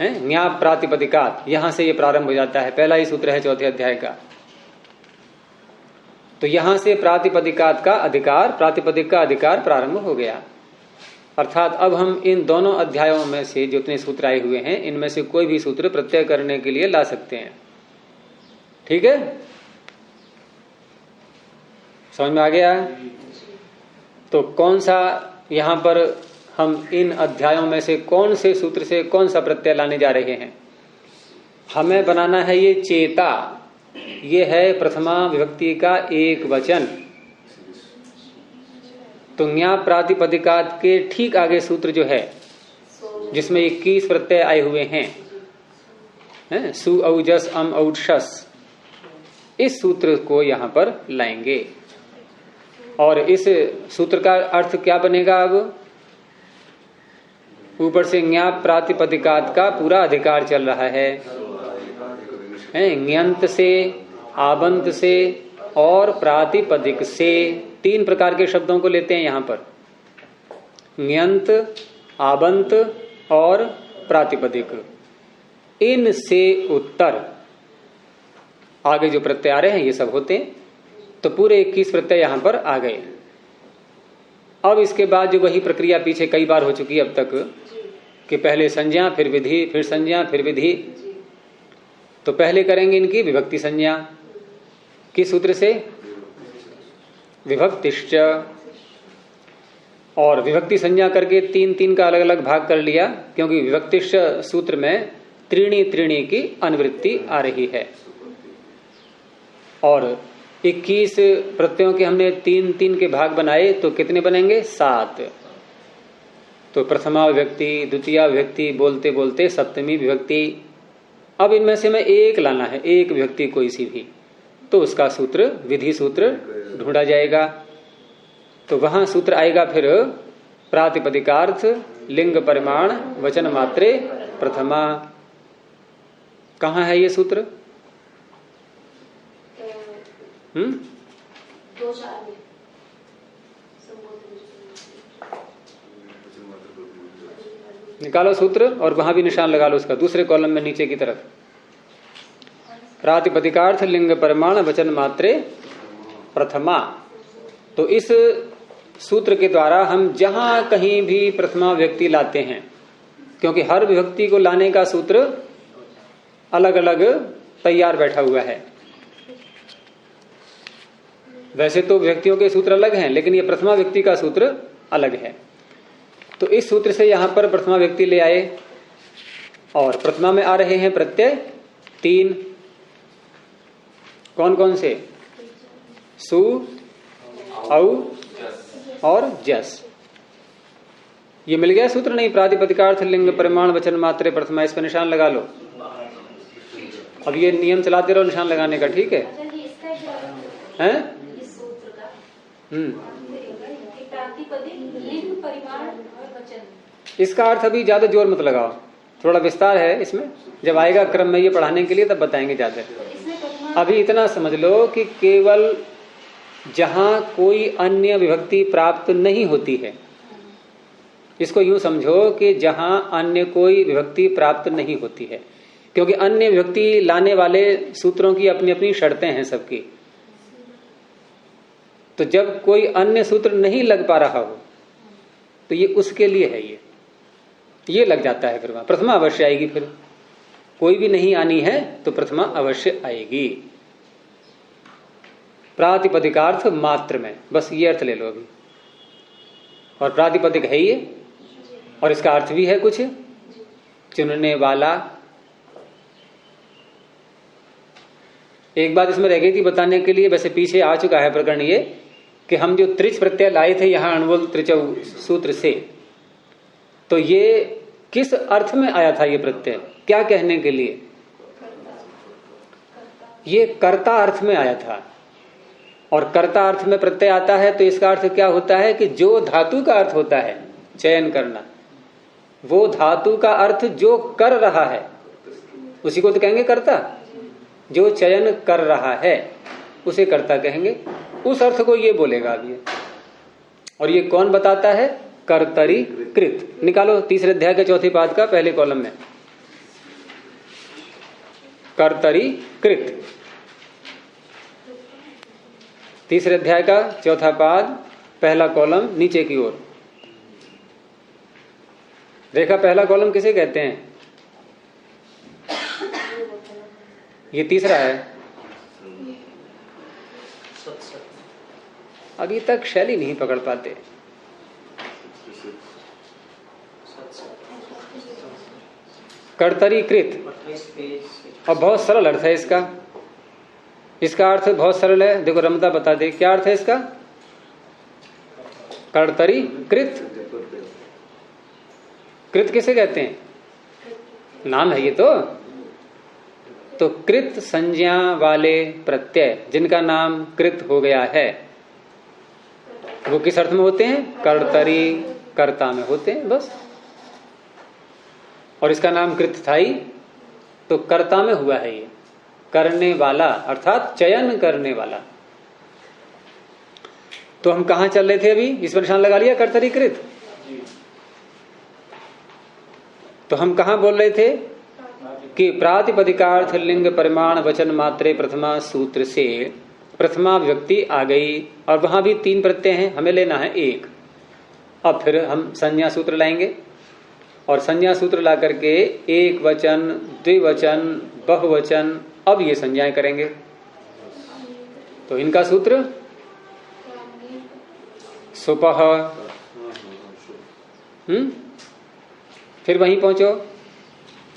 है न्याय प्रातिपदिकात। यहां से ये प्रारंभ हो जाता है, पहला ही सूत्र है चौथे अध्याय का। तो यहां से प्रातिपदिकात का अधिकार, प्रातिपदिक का अधिकार प्रारंभ हो गया। अर्थात अब हम इन दोनों अध्यायों में से जितने सूत्र आए हुए हैं, इनमें से कोई भी सूत्र प्रत्यय करने के लिए ला सकते हैं। ठीक है, समझ में आ गया? तो कौन सा यहां पर हम इन अध्यायों में से कौन से सूत्र से कौन सा प्रत्यय लाने जा रहे हैं? हमें बनाना है ये चेता। ये है प्रथमा विभक्ति का एक वचन। तो न्या प्रातिपदिकात के ठीक आगे सूत्र जो है, जिसमें 21 प्रत्यय आए हुए हैं, सु औजस अम औषस, इस सूत्र को यहां पर लाएंगे। और इस सूत्र का अर्थ क्या बनेगा? अब ऊपर से न्या प्रातिपदिकात का पूरा अधिकार चल रहा है, न्यंत से, आबंत से और प्रातिपदिक से, 3 प्रकार के शब्दों को लेते हैं यहां पर, न्यंत, आबंत और प्रातिपदिक। इनसे उत्तर आगे जो प्रत्यय आ रहे हैं ये सब होते हैं। तो पूरे 21 प्रत्यय यहां पर आ गए। अब इसके बाद जो वही प्रक्रिया पीछे कई बार हो चुकी है अब तक, कि पहले संज्ञा, फिर विधि, फिर संज्ञा, फिर विधि। तो पहले करेंगे इनकी विभक्ति संज्ञा। किस सूत्र से? विभक्तिश्च। और विभक्ति संज्ञा करके 3-3 का अलग अलग भाग कर लिया, क्योंकि विभक्तिश्च सूत्र में त्रीणी त्रीणी की अनुवृत्ति आ रही है। और 21 प्रत्ययों के हमने 3-3 के भाग बनाए, तो कितने बनेंगे? 7। तो प्रथमा विभक्ति, द्वितीय विभक्ति, बोलते बोलते सप्तमी विभक्ति। अब इनमें से मैं एक लाना है, एक विभक्ति कोई सी भी, तो उसका सूत्र, विधि सूत्र ढूंढा जाएगा। तो वहां सूत्र आएगा फिर प्रातिपदिकार्थ, लिंग परिमाण, वचन मात्रे, प्रथमा। कहाँ है ये सूत्र? 2-4 में निकालो सूत्र और वहां भी निशान लगा लो उसका, दूसरे कॉलम में नीचे की तरफ। प्रातिपदिकार्थ, लिंग परिमाण, वचन मात्रे, प्रथमा। तो इस सूत्र के द्वारा हम जहां कहीं भी प्रथमा विभक्ति लाते हैं, क्योंकि हर विभक्ति को लाने का सूत्र अलग अलग तैयार बैठा हुआ है। वैसे तो विभक्तियों के सूत्र अलग हैं, लेकिन ये प्रथमा विभक्ति का सूत्र अलग है। तो इस सूत्र से यहां पर प्रथमा विभक्ति ले आए और प्रथमा में आ रहे हैं प्रत्यय 3। कौन कौन से? सु, औ और जस। ये मिल गया सूत्र? नहीं, प्रातिपदिकार्थ लिंग परिमाण वचन मात्रे प्रथमा, इस पर निशान लगा लो। अब ये नियम चलाते रहो निशान लगाने का, ठीक है? हैं? इसका अर्थ अभी ज्यादा जोर मत लगाओ, थोड़ा विस्तार है इसमें, जब आएगा क्रम में ये पढ़ाने के लिए तब बताएंगे ज्यादा। अभी इतना समझ लो कि केवल जहां कोई अन्य विभक्ति प्राप्त नहीं होती है, इसको यूं समझो कि जहां अन्य कोई विभक्ति प्राप्त नहीं होती है, क्योंकि अन्य विभक्ति लाने वाले सूत्रों की अपनी अपनी शर्तें हैं सबकी। तो जब कोई अन्य सूत्र नहीं लग पा रहा हो तो ये उसके लिए है, ये लग जाता है। फिर वहां प्रथमा अवश्य आएगी, फिर कोई भी नहीं आनी है तो प्रथमा अवश्य आएगी प्रातिपदिकार्थ मात्र में, बस ये अर्थ ले लो अभी। और प्रातिपदिक है ये, और इसका अर्थ भी है कुछ, चुनने वाला। एक बात इसमें रह गई थी बताने के लिए, वैसे पीछे आ चुका है प्रकरण ये, कि हम जो त्रिच प्रत्यय लाए थे यहां अणुवल त्रिचौ सूत्र से, तो ये किस अर्थ में आया था? ये प्रत्यय क्या कहने के लिए? ये कर्ता अर्थ में आया था। और कर्ता अर्थ में प्रत्यय आता है तो इसका अर्थ क्या होता है कि जो धातु का अर्थ होता है चयन करना, वो धातु का अर्थ जो कर रहा है उसी को तो कहेंगे कर्ता। जो चयन कर रहा है उसे कर्ता कहेंगे, उस अर्थ को ये बोलेगा अब ये। और ये कौन बताता है? कर्तरी कृत। निकालो तीसरे अध्याय के चौथे पाद का पहले कॉलम में, कर्तरी कृत, तीसरे अध्याय का चौथा पाद पहला कॉलम नीचे की ओर। देखा पहला कॉलम किसे कहते हैं? ये तीसरा है। अभी तक शैली नहीं पकड़ पाते। कर्तरी कृत, और बहुत सरल अर्थ है इसका। इसका अर्थ बहुत सरल है, देखो रमता बता दे क्या अर्थ है इसका। कर्तरी कृत, कृत किसे कहते हैं? नाम है ये तो कृत संज्ञा वाले प्रत्यय जिनका नाम कृत हो गया है वो किस अर्थ में होते हैं? कर्तरी, कर्ता में होते हैं बस। और इसका नाम कृत था ही, तो कर्ता में हुआ है ये, करने वाला अर्थात चयन करने वाला। तो हम कहां चल रहे थे अभी? इस पर निशान लगा लिया, कर्तरी कृत। तो हम कहां बोल रहे थे कि प्रातिपदिकार्थ लिंग परिमाण वचन मात्रे प्रथमा सूत्र से प्रथमा विभक्ति आ गई, और वहां भी 3 प्रत्यय हैं, हमें लेना है 1। अब फिर हम संज्ञा सूत्र लाएंगे, और संज्ञा सूत्र ला करके एक वचन, द्विवचन, बहुवचन, अब ये संज्ञाएं करेंगे। तो इनका सूत्र सुपह। फिर वहीं पहुंचो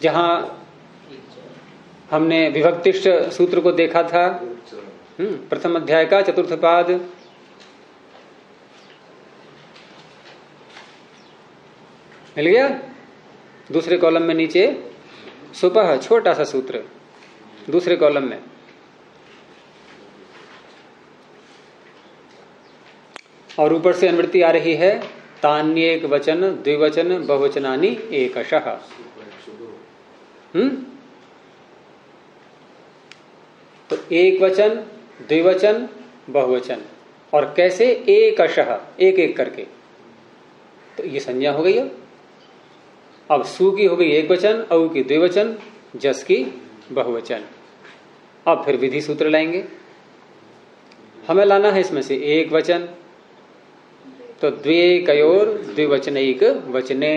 जहां हमने विभक्तिष्ठ सूत्र को देखा था, प्रथम अध्याय का चतुर्थ पाद। मिल गया? दूसरे कॉलम में नीचे सुपह, छोटा सा सूत्र दूसरे कॉलम में। और ऊपर से अनुवृत्ति आ रही है, तान्येक वचन द्विवचन बहुवचनानि एकशः। तो एक वचन, द्विवचन, बहुवचन, और कैसे? एकशः, एक एक करके। तो ये संज्ञा हो गई। अब सु की हो गई एक वचन, औ की द्विवचन, जस की बहुवचन। अब फिर विधि सूत्र लाएंगे। हमें लाना है इसमें से एक वचन, तो द्विकयोर द्विवचनैक वचने।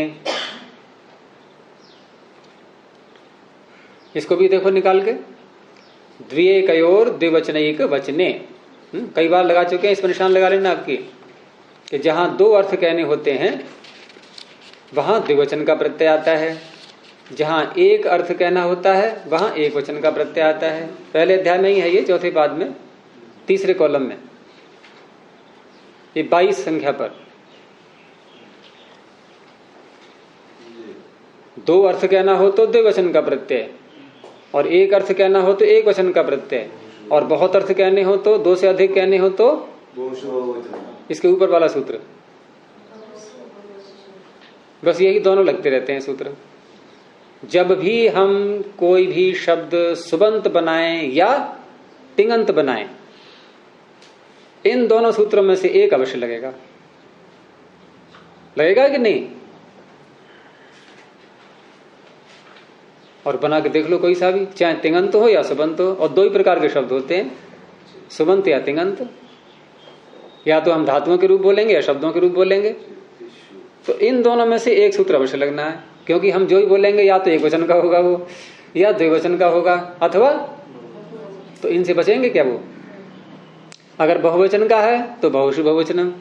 इसको भी देखो निकाल के, द्विकयोर द्विवचनैक वचने। कई बार लगा चुके हैं, इस पर निशान लगा लेना आपकी, कि जहां दो अर्थ कहने होते हैं वहां द्विवचन का प्रत्यय आता है, जहां एक अर्थ कहना होता है वहां एक वचन का प्रत्यय आता है। पहले अध्याय में ही है ये, चौथे पाद में, तीसरे कॉलम में, ये 22 संख्या पर। दो अर्थ कहना हो तो द्विवचन का प्रत्यय, और एक अर्थ कहना हो तो एक वचन का प्रत्यय, और बहुत अर्थ कहने हो तो, दो से अधिक कहने हो तो इसके ऊपर वाला सूत्र। बस यही दोनों लगते रहते हैं सूत्र। जब भी हम कोई भी शब्द सुबंत बनाएं या तिङंत बनाएं, इन दोनों सूत्रों में से एक अवश्य लगेगा। लगेगा कि नहीं? और बना के देख लो कोई सा भी, चाहे तिङंत हो या सुबंत हो। और दो ही प्रकार के शब्द होते हैं, सुबंत या तिङंत। या तो हम धातुओं के रूप बोलेंगे या शब्दों के रूप बोलेंगे। तो इन दोनों में से एक सूत्र अवश्य लगना है, क्योंकि हम जो ही बोलेंगे या तो एक वचन का होगा वो, या द्विवचन का होगा, अथवा तो इनसे बचेंगे क्या वो। अगर बहुवचन का है तो बहुषु बहुवचनम,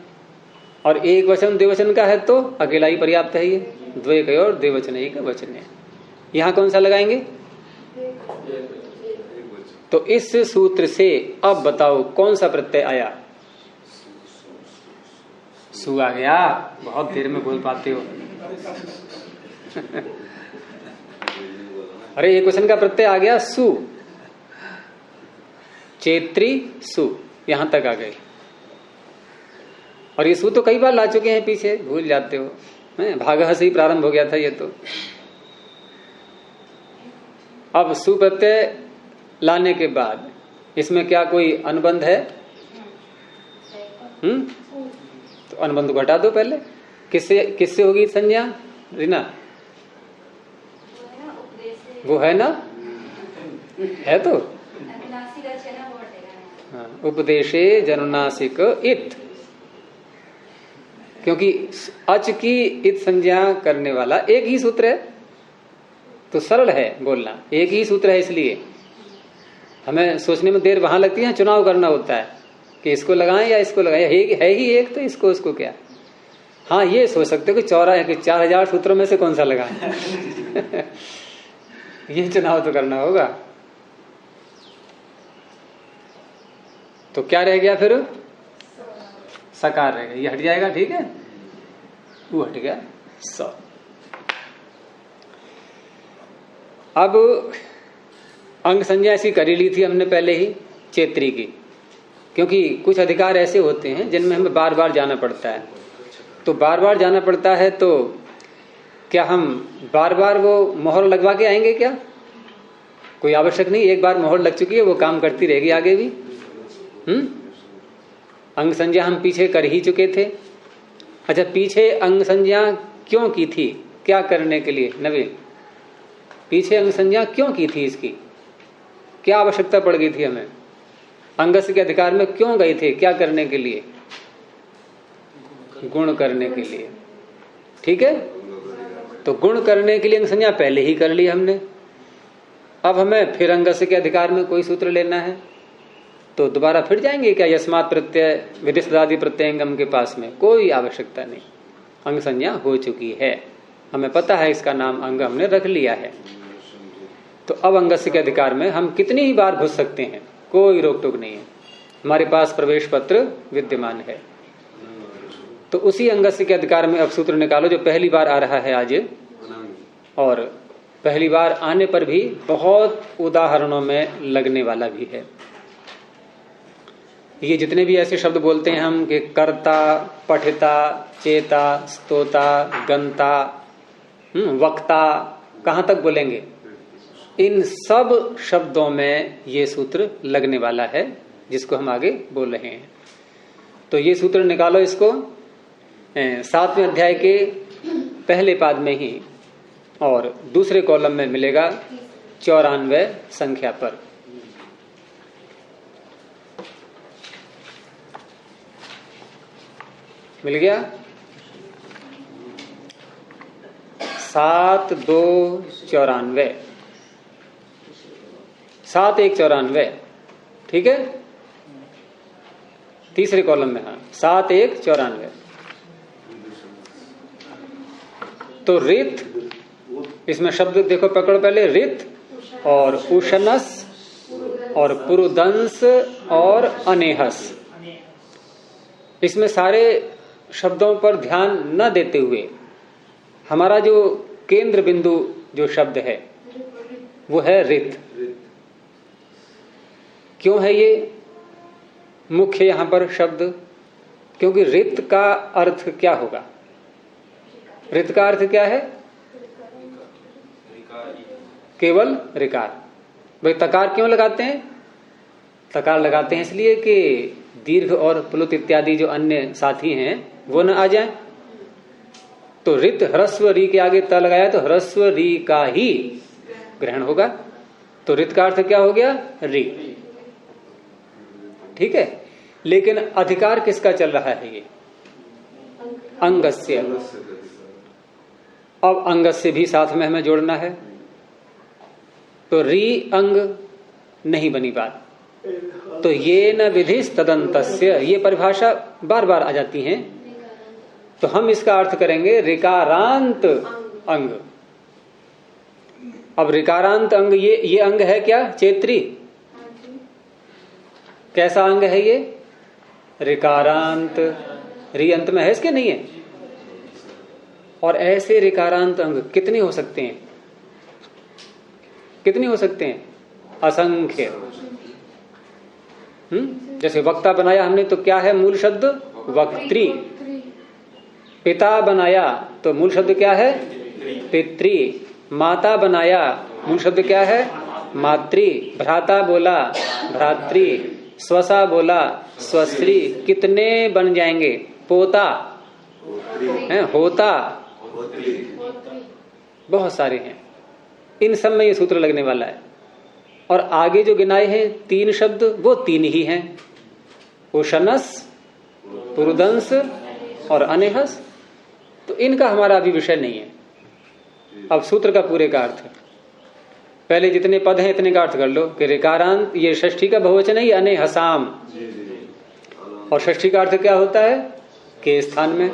और एक वचन द्विवचन का है तो अकेला ही पर्याप्त है ये, द्विकयोर द्विवचनैक वचने। यहां कौन सा लगाएंगे? तो इस सूत्र से अब बताओ कौन सा प्रत्यय आया? सु आ गया। बहुत देर में बोल पाते हो। अरे एक वचन का प्रत्यय आ गया, सु। चेत्री सु, यहां तक आ गए। और ये सु तो कई बार ला चुके हैं पीछे, भूल जाते हो। भागः से ही प्रारंभ हो गया था ये तो। अब सु प्रत्यय लाने के बाद इसमें क्या कोई अनुबंध है? तो अनुबंध को हटा दो पहले। किससे किससे होगी संज्ञा रीना? वो है ना, है तो हाँ, उपदेशे जनुनासिक इत, क्योंकि अच की इत संज्ञा करने वाला एक ही सूत्र है, तो सरल है बोलना, एक ही सूत्र है। इसलिए हमें सोचने में देर वहां लगती है, चुनाव करना होता है कि इसको लगाएं या इसको लगाएं। है ही एक, तो इसको क्या। हाँ, ये सोच सकते हो कि 4000 सूत्रों में से कौन सा लगाएं। ये चुनाव तो करना होगा। तो क्या रह गया फिर? सकार रह गया, ये हट जाएगा, ठीक है, वो हट गया स। अब अंग संज्ञा ऐसी करी ली थी हमने पहले ही चेत्री की, क्योंकि कुछ अधिकार ऐसे होते हैं जिनमें हमें बार बार जाना पड़ता है। तो बार बार जाना पड़ता है तो क्या हम बार बार वो मोहर लगवा के आएंगे क्या? कोई आवश्यक नहीं, एक बार मोहर लग चुकी है, वो काम करती रहेगी आगे भी। अंग संज्ञा हम पीछे कर ही चुके थे। अच्छा, पीछे अंग संज्ञा क्यों की थी? क्या करने के लिए? नवीन, पीछे अंग संज्ञा क्यों की थी? इसकी क्या आवश्यकता पड़ गई थी हमें? अंगस के अधिकार में क्यों गए थे? क्या करने के लिए? गुण करने के लिए, ठीक है। तो गुण करने के लिए अंग संज्ञा पहले ही कर ली हमने। अब हमें फिर अंगस के अधिकार में कोई सूत्र लेना है तो दोबारा फिर जाएंगे क्या यस्मात् प्रत्यय विधिशदादि प्रत्ययंगम के पास में? कोई आवश्यकता नहीं, अंग संज्ञा हो चुकी है, हमें पता है इसका नाम अंग हमने रख लिया है। तो अब अंगस्य के अधिकार में हम कितनी ही बार घुस सकते हैं, कोई रोक टोक नहीं है, हमारे पास प्रवेश पत्र विद्यमान है। तो उसी अंगस्य के अधिकार में अब सूत्र निकालो जो पहली बार आ रहा है आज, और पहली बार आने पर भी बहुत उदाहरणों में लगने वाला भी है। ये जितने भी ऐसे शब्द बोलते हैं हम कि कर्ता, पठिता, चेता, स्तोता, गंता, वक्ता, कहां तक बोलेंगे, इन सब शब्दों में ये सूत्र लगने वाला है जिसको हम आगे बोल रहे हैं। तो ये सूत्र निकालो इसको 7वें अध्याय के पहले पाद में ही, और दूसरे कॉलम में मिलेगा 94 संख्या पर। मिल गया। 7 2 94, 7 1 94, ठीक है, तीसरे कॉलम में। हाँ, 7 1 94। तो रित, इसमें शब्द देखो, पकड़ो पहले, रित और उशनस और पुरुदंस और अनेहस। इसमें सारे शब्दों पर ध्यान न देते हुए हमारा जो केंद्र बिंदु जो शब्द है वो है रित। क्यों है ये मुख्य यहां पर शब्द? क्योंकि रित का अर्थ क्या होगा? रित का अर्थ क्या है? केवल रिकार। भाई तकार क्यों लगाते हैं? तकार लगाते हैं इसलिए कि दीर्घ और प्लुत इत्यादि जो अन्य साथी हैं वो न आ जाएं। तो रित ह्रस्व री के आगे त लगाया तो ह्रस्व री का ही ग्रहण होगा। तो रित का अर्थ क्या हो गया? री। ठीक है, लेकिन अधिकार किसका चल रहा है? ये अंगस्य। अब अंगस्य भी साथ में हमें जोड़ना है। तो री अंग नहीं बनी बात। तो ये न विधिस तदंतस्य, ये परिभाषा बार बार आ जाती है। तो हम इसका अर्थ करेंगे ऋकारांत अंग। अब ऋकारांत अंग ये अंग है क्या? चेत्री। कैसा अंग है ये? ऋकारांत। री अंत में है इसके? नहीं है। और ऐसे ऋकारांत अंग कितने हो सकते हैं? कितने हो सकते हैं? असंख्य। जैसे वक्ता बनाया हमने तो क्या है मूल शब्द? वक्त्री। पिता बनाया तो मूल शब्द क्या है? पितृ। माता बनाया मूल शब्द क्या है? मातृ। भ्राता बोला भ्रातृ। स्वसा बोला स्वश्री। कितने बन जाएंगे? पोता है, होता, बहुत सारे हैं। इन सब में ये सूत्र लगने वाला है। और आगे जो गिनाए हैं 3 शब्द वो 3 ही हैं, उशनस, पुरुदंस और अनेहस। तो इनका हमारा अभी विषय नहीं है। अब सूत्र का पूरे का अर्थ, पहले जितने पद हैं इतने का अर्थ कर लो कि ऋकारांत, ये षष्ठी का बहुवचन है, ये अनेहसाम। और षष्ठी का अर्थ क्या होता है? के स्थान में।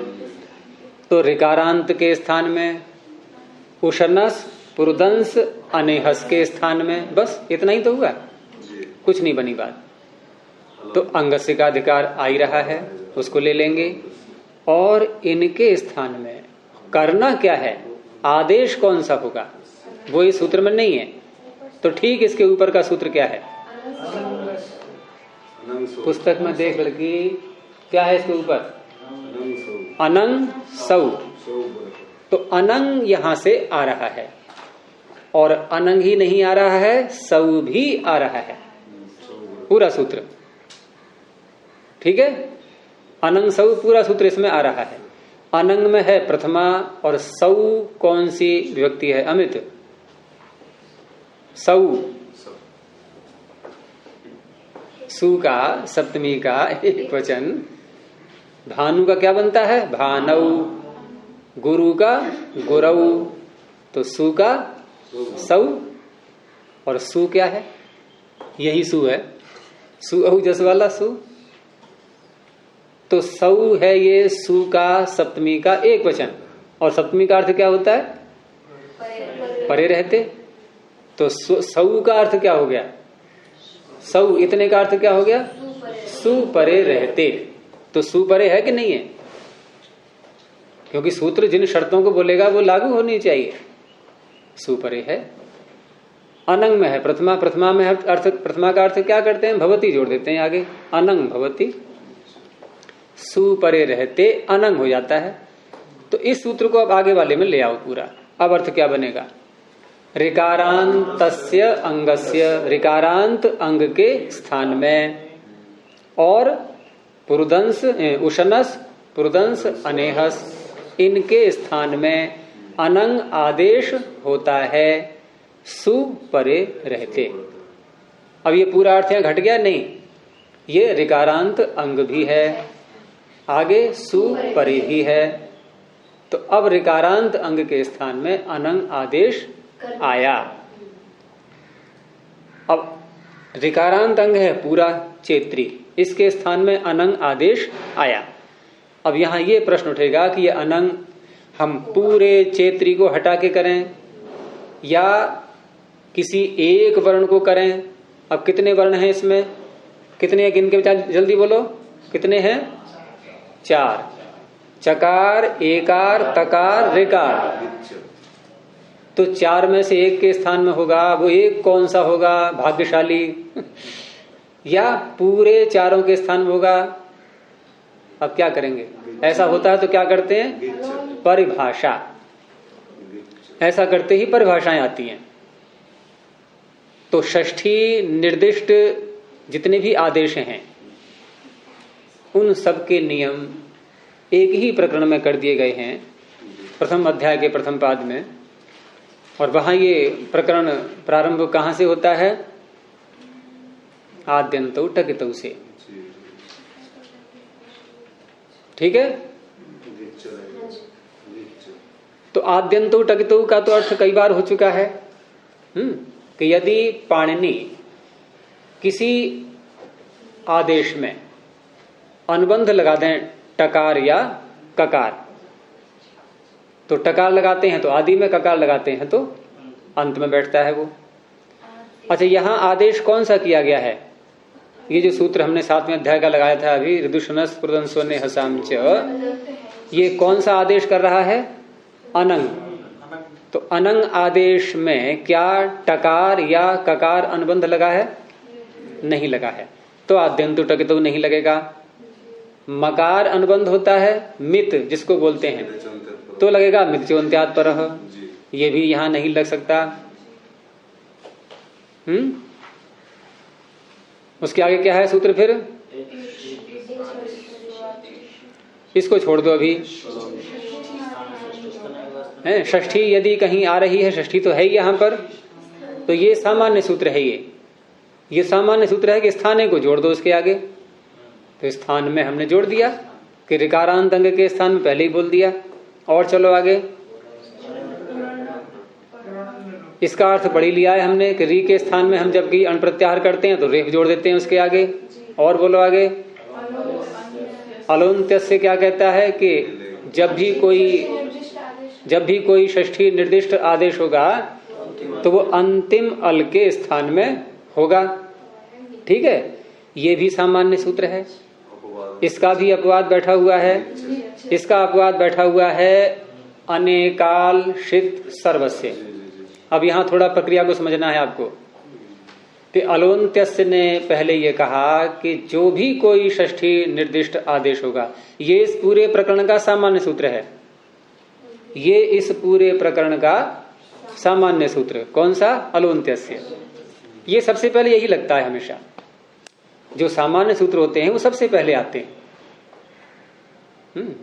तो ऋकारांत के स्थान में, उशनस, पुरुदंस, अनेहस के स्थान में। बस इतना ही तो हुआ, कुछ नहीं बनी बात। तो अंगस्य का अधिकार आ ही रहा है, उसको ले लेंगे। और इनके स्थान में करना क्या है? आदेश कौन सा होगा वो इस सूत्र में नहीं है। तो ठीक इसके ऊपर का सूत्र क्या है? पुस्तक में देख लड़की, क्या है इसके ऊपर? अनंग सौ। तो अनंग यहां से आ रहा है, और अनंग ही नहीं आ रहा है, सौ भी आ रहा है, पूरा सूत्र। ठीक है, अनंग सौ पूरा सूत्र इसमें आ रहा है। अनंग में है प्रथमा, और सौ कौन सी विभक्ति है अमित? सौ। सु का सप्तमी का एक वचन। भानु का क्या बनता है? भानौ। गुरु का गुरौ। तो सु का सौ, और सु क्या है? यही सु है, सु अहु जस वाला सु। तो सौ है ये सु का सप्तमी का एक वचन। और सप्तमी का अर्थ क्या होता है? परे रहते। तो सौ का अर्थ क्या हो गया? सौ इतने का अर्थ क्या हो गया? सुपरे रहते। तो सुपरे है कि नहीं है? क्योंकि सूत्र जिन शर्तों को बोलेगा वो लागू होनी चाहिए। सुपरे है। अनंग में है प्रथमा, प्रथमा में अर्थ, प्रथमा का अर्थ क्या करते हैं? भवती जोड़ देते हैं आगे, अनंग भवती। सुपरे रहते अनंग हो जाता है। तो इस सूत्र को अब आगे वाले में ले आओ पूरा। अब अर्थ क्या बनेगा? ऋकारांतस्य अंगस्य, ऋकारांत अंग के स्थान में, और पुरुदंस, उशनस, पुरुदंस, अनेहस, इनके स्थान में अनंग आदेश होता है, सु परे रहते। अब ये पूरा अर्थ यहां घट गया? नहीं, ये ऋकारांत अंग भी है। आगे सु परे भी है, तो अब ऋकारांत अंग के स्थान में अनंग आदेश आया। अब ऋकारांत अंग है पूरा चेत्री, इसके स्थान में अनंग आदेश आया। अब यहां ये प्रश्न उठेगा कि ये अनंग हम पूरे चेत्री को हटा के करें या किसी एक वर्ण को करें। अब कितने वर्ण हैं इसमें, कितने गिन के जल्दी बोलो, कितने हैं? 4, चकार, एकार, तकार, ऋकार। तो 4 में से एक के स्थान में होगा, वो एक कौन सा होगा भाग्यशाली या पूरे चारों के स्थान में होगा? अब क्या करेंगे? ऐसा होता है तो क्या करते हैं? परिभाषा। ऐसा करते ही परिभाषाएं आती हैं। तो षष्ठी निर्दिष्ट जितने भी आदेश हैं उन सब के नियम एक ही प्रकरण में कर दिए गए हैं, प्रथम अध्याय के प्रथम पाद में। और वहां ये प्रकरण प्रारंभ कहां से होता है? आद्यंतो टकितौ से। ठीक है। तो आद्यंतो टकितौ का तो अर्थ कई बार हो चुका है कि यदि पाणिनि किसी आदेश में अनुबंध लगा दें टकार या ककार, तो टकार लगाते हैं तो आदि में, ककार लगाते हैं तो अंत में बैठता है वो। अच्छा, यहां आदेश कौन सा किया गया है? ये जो सूत्र हमने 7वें अध्याय का लगाया था अभी, ऋदुषणस प्रुदंसोने हसामच, ये कौन सा आदेश कर रहा है? अनंग। तो अनंग आदेश में क्या टकार या ककार अनुबंध लगा है? नहीं लगा है, तो आद्यंतो टकितौ नहीं लगेगा। मकार अनुबंध होता है मित जिसको बोलते हैं, तो लगेगा मित चोन्त्यात् परः। ये भी यहां नहीं लग सकता। उसके आगे क्या है सूत्र फिर? इसको छोड़ दो अभी। है षष्ठी यदि कहीं आ रही है, षष्ठी तो है ही यहां पर, तो ये सामान्य सूत्र है। ये सामान्य सूत्र है कि स्थाने को जोड़ दो उसके आगे। तो स्थान में हमने जोड़ दिया कि ऋकारांत अंग के स्थान में पहले ही बोल दिया। और चलो आगे, इसका अर्थ पढ़ ही लिया है हमने कि री के स्थान में हम जबकि अण प्रत्याहार करते हैं तो रेफ जोड़ देते हैं उसके आगे। और बोलो आगे। अलोन्त्य से क्या कहता है कि जब भी कोई षष्ठी निर्दिष्ट आदेश होगा तो वो अंतिम अल के स्थान में होगा। ठीक है, ये भी सामान्य सूत्र है। इसका भी अपवाद बैठा हुआ है। इसका अपवाद बैठा हुआ है अनेकाल शित सर्वस्य। अब यहां थोड़ा प्रक्रिया को समझना है आपको कि अलोन्त्यस्य ने पहले ये कहा कि जो भी कोई षष्ठी निर्दिष्ट आदेश होगा, ये इस पूरे प्रकरण का सामान्य सूत्र है। ये इस पूरे प्रकरण का सामान्य सूत्र कौन सा? अलोन्त्यस्य। ये सबसे पहले यही लगता है हमेशा, जो सामान्य सूत्र होते हैं वो सबसे पहले आते हैं।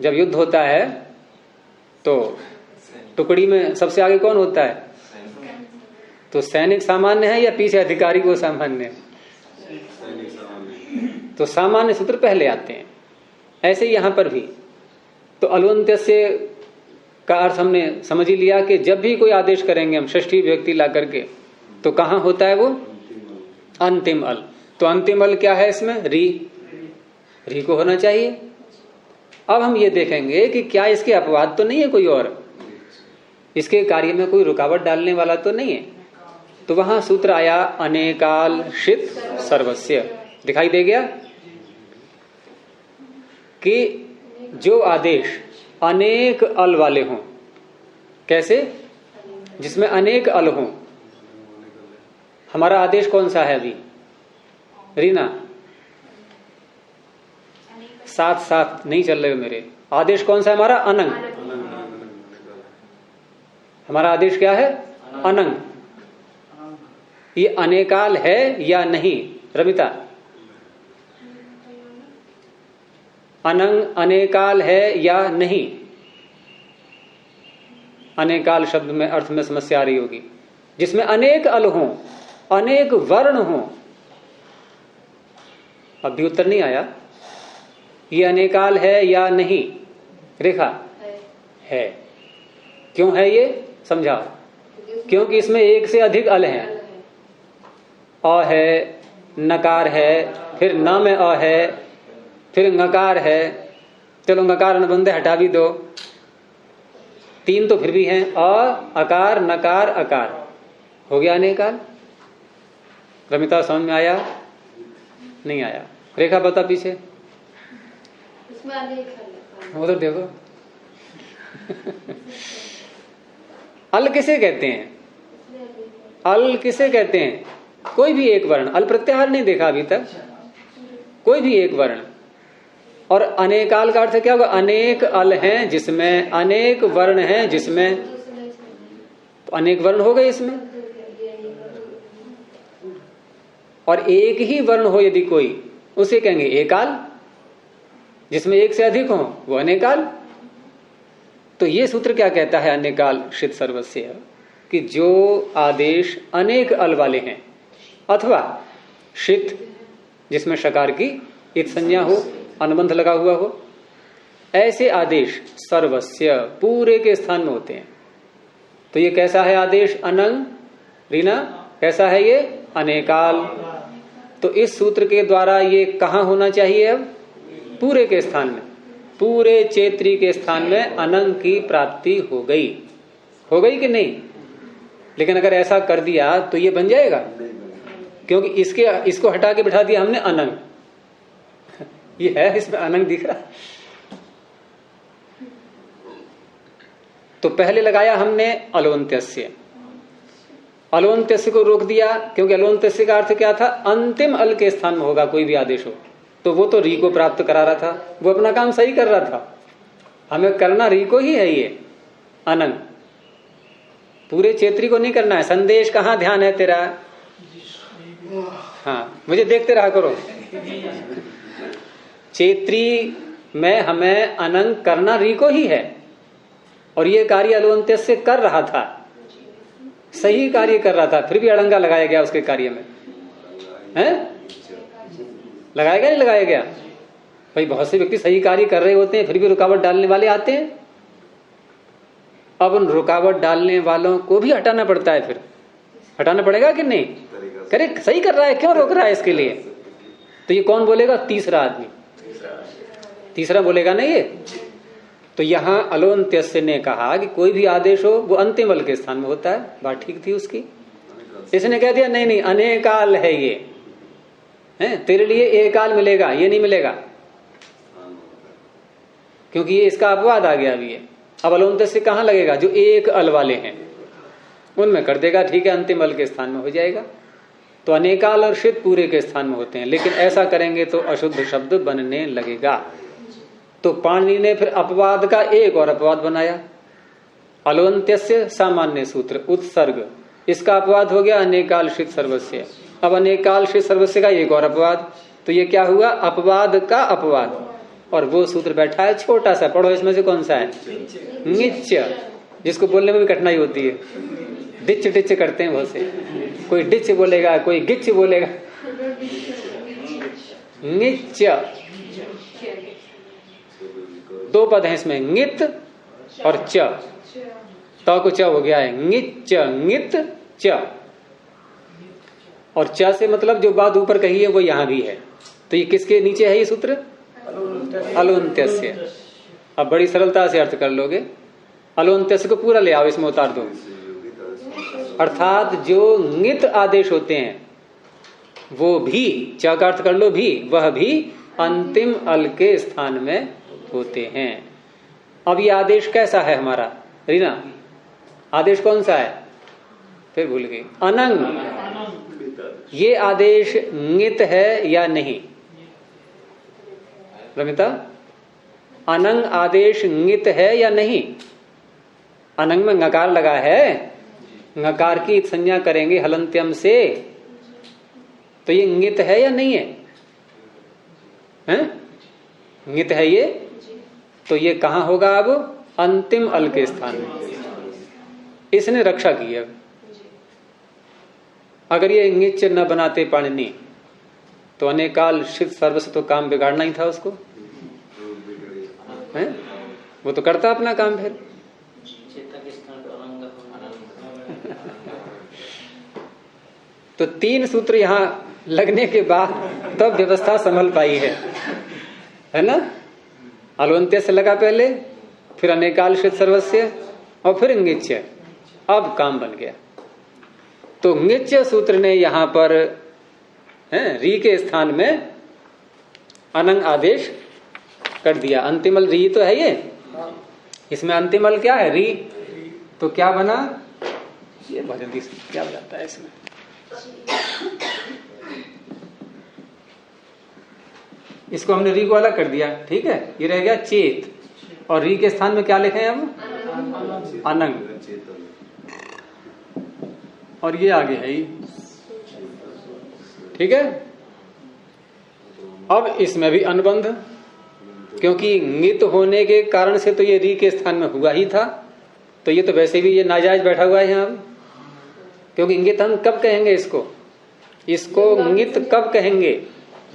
जब युद्ध होता है तो टुकड़ी में सबसे आगे कौन होता है? तो सैनिक सामान्य है या पीछे अधिकारी को सामान्य है? तो सामान्य सूत्र पहले आते हैं। ऐसे यहां पर भी तो अलोन्त्यस्य का अर्थ हमने समझ ही लिया कि जब भी कोई आदेश करेंगे हम षष्ठी विभक्ति ला करके, तो कहां होता है वो? अंतिम अल। तो अंतिम अल क्या है इसमें? री को होना चाहिए। अब हम ये देखेंगे कि क्या इसके अपवाद तो नहीं है कोई और, इसके कार्य में कोई रुकावट डालने वाला तो नहीं है। तो वहां सूत्र आया अनेकाल शित सर्वस्य। दिखाई दे गया कि जो आदेश अनेक अल वाले हों, कैसे? जिसमें अनेक अल हों। हमारा आदेश कौन सा है अभी रीना? साथ साथ नहीं चल रहे हो मेरे। आदेश कौन सा है हमारा? अनंग। हमारा आदेश क्या है? अनंग। ये अनेकाल है या नहीं रमिता? अनंग अनेकाल है या नहीं? अनेकाल शब्द में अर्थ में समस्या आ रही होगी। जिसमें अनेक अल हों, अनेक वर्ण हों। अब भी उत्तर नहीं आया। ये अनेकाल है या नहीं? रेखा है। क्यों है ये? समझाओ। क्योंकि इसमें एक से अधिक अल हैं। अ है, नकार है, फिर न में अ है, फिर ngकार है। चलो ngकार अनुबंध हटा भी दो, 3 तो फिर भी हैं। अ, अकार, नकार, अकार, हो गया अनेकाल। रमिता समझ में आया? नहीं आया? रेखा बता पीछे। उसमें अनेक उधर देखो। अल किसे कहते हैं? अल किसे कहते हैं? कोई भी एक वर्ण। अल प्रत्याहार नहीं देखा अभी तक। कोई भी एक वर्ण। और अनेकाल का अर्थ क्या होगा? अनेक अल हैं जिसमें, अनेक वर्ण हैं जिसमें, तो अनेक वर्ण हो गए इसमें। और एक ही वर्ण हो यदि कोई, उसे कहेंगे एकाल। जिसमें एक से अधिक हो वो अनेकाल। तो ये सूत्र क्या कहता है? अनेकाल षित सर्वस्य, कि जो आदेश अनेक अल वाले हैं, अथवा षित जिसमें शकार की इत संज्ञा हो, अनुबंध लगा हुआ हो, ऐसे आदेश सर्वस्य पूरे के स्थान में होते हैं। तो ये कैसा है आदेश? अनंग। रीना, कैसा है ये? अनेकाल। तो इस सूत्र के द्वारा ये कहां होना चाहिए? अब पूरे के स्थान में, पूरे चेत्री के स्थान में अनंग की प्राप्ति हो गई। हो गई कि नहीं? लेकिन अगर ऐसा कर दिया तो ये बन जाएगा, क्योंकि इसको हटा के बिठा दिया हमने अनंग। ये है, इसमें अनंग दिख रहा। तो पहले लगाया हमने अलोन्त्यस्य। अलोन्त्यस्य को रोक दिया, क्योंकि अलोन्त्यस्य का अर्थ क्या था? अंतिम अल के स्थान में होगा कोई भी आदेश हो। तो वो तो री को प्राप्त करा रहा था, वो अपना काम सही कर रहा था। हमें करना री को ही है ये अनंग, पूरे चेत्री को नहीं करना है। संदेश कहाँ ध्यान है तेरा? हाँ, मुझे देखते रहा करो। चेत्री में हमें अनंग करना री को ही है, और ये कार्य अलोन्त्य से कर रहा था, सही कार्य कर रहा था, फिर भी अड़ंगा लगाया गया उसके कार्य में। है लगाया गया नहीं लगाया गया? भाई बहुत से व्यक्ति सही कार्य कर रहे होते हैं, फिर भी रुकावट डालने वाले आते हैं। अब उन रुकावट डालने वालों को भी हटाना पड़ता है। फिर हटाना पड़ेगा कि नहीं? करे सही कर रहा है, क्यों रोक रहा है इसके लिए? तो ये कौन बोलेगा? तीसरा आदमी, तीसरा बोलेगा ना ये। तो यहां अलोन्त्यस्य ने कहा कि कोई भी आदेश हो वो अंतिम बल के स्थान में होता है। बात ठीक थी उसकी। इसने कह दिया नहीं नहीं, अनेकाल है ये, है तेरे लिए एकाल मिलेगा, ये नहीं मिलेगा, क्योंकि ये इसका अपवाद आ गया अभी। ये अब अलोन्त्यस्य कहां लगेगा? जो एक अल वाले हैं उनमें कर देगा, ठीक है, अंतिम अल के स्थान में हो जाएगा। तो अनेकाल और षित पूरे के स्थान में होते हैं, लेकिन ऐसा करेंगे तो अशुद्ध शब्द बनने लगेगा। तो पाणिनि ने फिर अपवाद का एक और अपवाद बनाया। अलोन्त्यस्य सामान्य सूत्र उत्सर्ग, इसका अपवाद हो गया अनेकाल षित सर्वस्य। अब अनेकाल षित सर्वस्य का एक और अपवाद। तो ये क्या हुआ? अपवाद का अपवाद। और वो सूत्र बैठा है छोटा सा, पढ़ो इसमें से कौन सा है? निच, जिसको बोलने में भी कठिनाई होती है। डिच डिच करते हैं बहुत से, कोई डिच बोलेगा, कोई गिच बोलेगा। निच, दो पद हैं इसमें, नित और च, तो को च हो गया है, निच नित च। और च से मतलब जो बात ऊपर कही है वो यहां भी है। तो ये किसके नीचे है ये सूत्र? अलोन्त्यस्य। अब बड़ी सरलता से अर्थ कर लोगे। अलोन्त्यस्य को पूरा ले आओ, इसमें उतार दो। अर्थात जो नित आदेश होते हैं वो भी, च का अर्थ कर लो भी, वह भी अंतिम अल के स्थान में होते हैं। अब ये आदेश कैसा है हमारा? रीना, आदेश कौन सा है? फिर भूल गई। अनंग। ये आदेश नित है या नहीं? रमिता, अनंग आदेश नित है या नहीं? अनंग में ngकार लगा है, ngकार की संज्ञा करेंगे हलंत्यम से, तो ये नित है या नहीं है? हैं? नित है ये। तो ये कहां होगा? अब अंतिम अल के स्थान में। इसने रक्षा की है। अगर ये निच न बनाते पाणिनि तो अनेकाल षित सर्वस्व तो काम बिगाड़ना ही था उसको। है, वो तो करता अपना काम फिर। तो 3 सूत्र यहां लगने के बाद तब व्यवस्था संभल पाई है ना। अलवंत्य से लगा पहले, फिर अनेकाल सर्वस्य और फिर ङिच्य, अब काम बन गया। तो ङिच्य सूत्र ने यहां पर री के स्थान में अनंग आदेश कर दिया। अंतिमल री तो है ये, इसमें अंतिमल क्या है, री। तो क्या बना, ये बहुत जल्दी क्या हो जाता है इसमें, इसको हमने री को अलग कर दिया, ठीक है। ये रह गया चेत, और री के स्थान में क्या लिखे हैं अब, अनंग, और ये आगे है, ठीक है। अब इसमें भी अनुबंध, क्योंकि ङित होने के कारण से तो ये री के स्थान में हुआ ही था, तो ये तो वैसे भी ये नाजायज बैठा हुआ है यहाँ, क्योंकि ङित हम कब कहेंगे इसको ङित कब कहेंगे,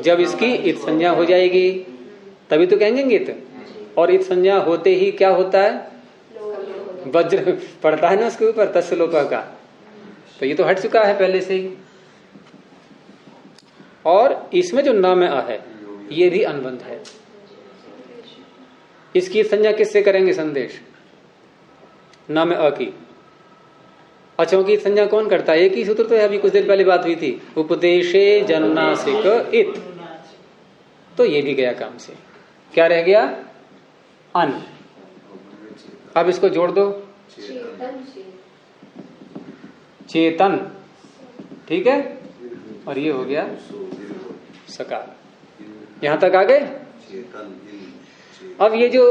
जब इसकी इत संज्ञा हो जाएगी, तभी तो कहेंगे ङित। और इत संज्ञा होते ही क्या होता है, वज्र पड़ता है ना उसके ऊपर, तस्य लोपा का, तो ये तो हट चुका है पहले से ही। और इसमें जो न में आ है, ये भी अनुबंध है। इसकी संज्ञा किससे करेंगे, संदेश, न में अ की। अचों की संज्ञा कौन करता है, एक ही सूत्र तो है, अभी कुछ देर पहले बात हुई थी, उपदेशे जन्नासिक इत, तो ये भी गया काम से। क्या रह गया, अन। अब इसको जोड़ दो, चेतन, ठीक है, और ये हो गया सकार। यहां तक आ गए। अब ये जो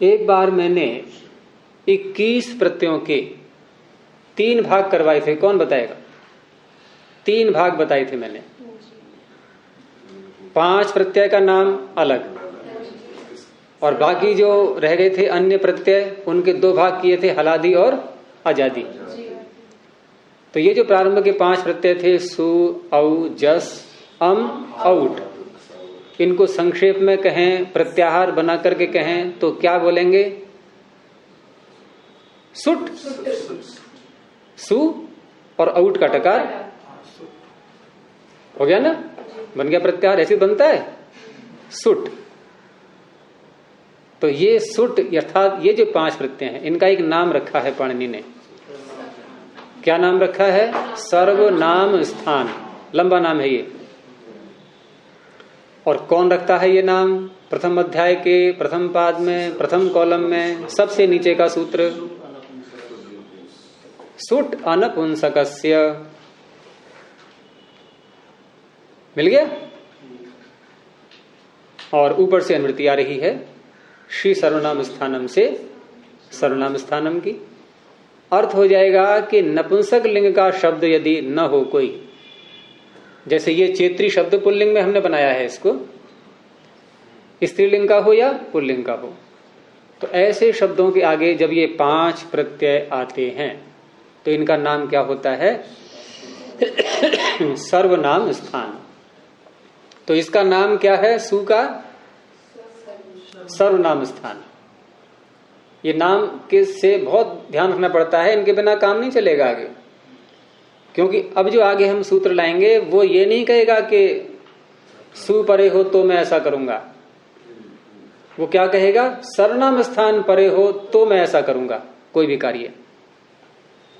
एक बार मैंने 21 प्रत्ययों के 3 भाग करवाए थे, कौन बताएगा, 3 भाग बताए थे मैंने। 5 प्रत्यय का नाम अलग, और बाकी जो रह गए थे अन्य प्रत्यय, उनके 2 भाग किए थे, हलादी और आजादी। तो ये जो प्रारंभ के 5 प्रत्यय थे, सु, औ, जस, अम, औट, इनको संक्षेप में कहें, प्रत्याहार बना करके कहें तो क्या बोलेंगे, सुट, सु और औट का टकार हो गया ना, बन गया प्रत्याहार, ऐसे बनता है सुट। तो ये सुट अर्थात ये जो 5 प्रत्यय हैं, इनका एक नाम रखा है पाणिनि ने। क्या नाम रखा है, सर्वनाम स्थान, लंबा नाम है ये। और कौन रखता है ये नाम, प्रथम अध्याय के प्रथम पाद में, प्रथम कॉलम में, सबसे नीचे का सूत्र, सुट अनपुंसकस्य, मिल गया। और ऊपर से अनुवृत्ति आ रही है, श्री सर्वनाम स्थानम से सर्वनाम स्थानम की। अर्थ हो जाएगा कि नपुंसक लिंग का शब्द यदि न हो कोई, जैसे ये चेत्री शब्द पुल्लिंग में हमने बनाया है, इसको स्त्रीलिंग का हो या पुल्लिंग का हो, तो ऐसे शब्दों के आगे जब ये 5 प्रत्यय आते हैं तो इनका नाम क्या होता है, सर्वनाम स्थान। तो इसका नाम क्या है, सु का सर्वनाम स्थान। ये नाम के से बहुत ध्यान रखना पड़ता है, इनके बिना काम नहीं चलेगा आगे। क्योंकि अब जो आगे हम सूत्र लाएंगे वो ये नहीं कहेगा कि सु परे हो तो मैं ऐसा करूंगा, वो क्या कहेगा, सर्वनाम स्थान परे हो तो मैं ऐसा करूंगा कोई भी कार्य।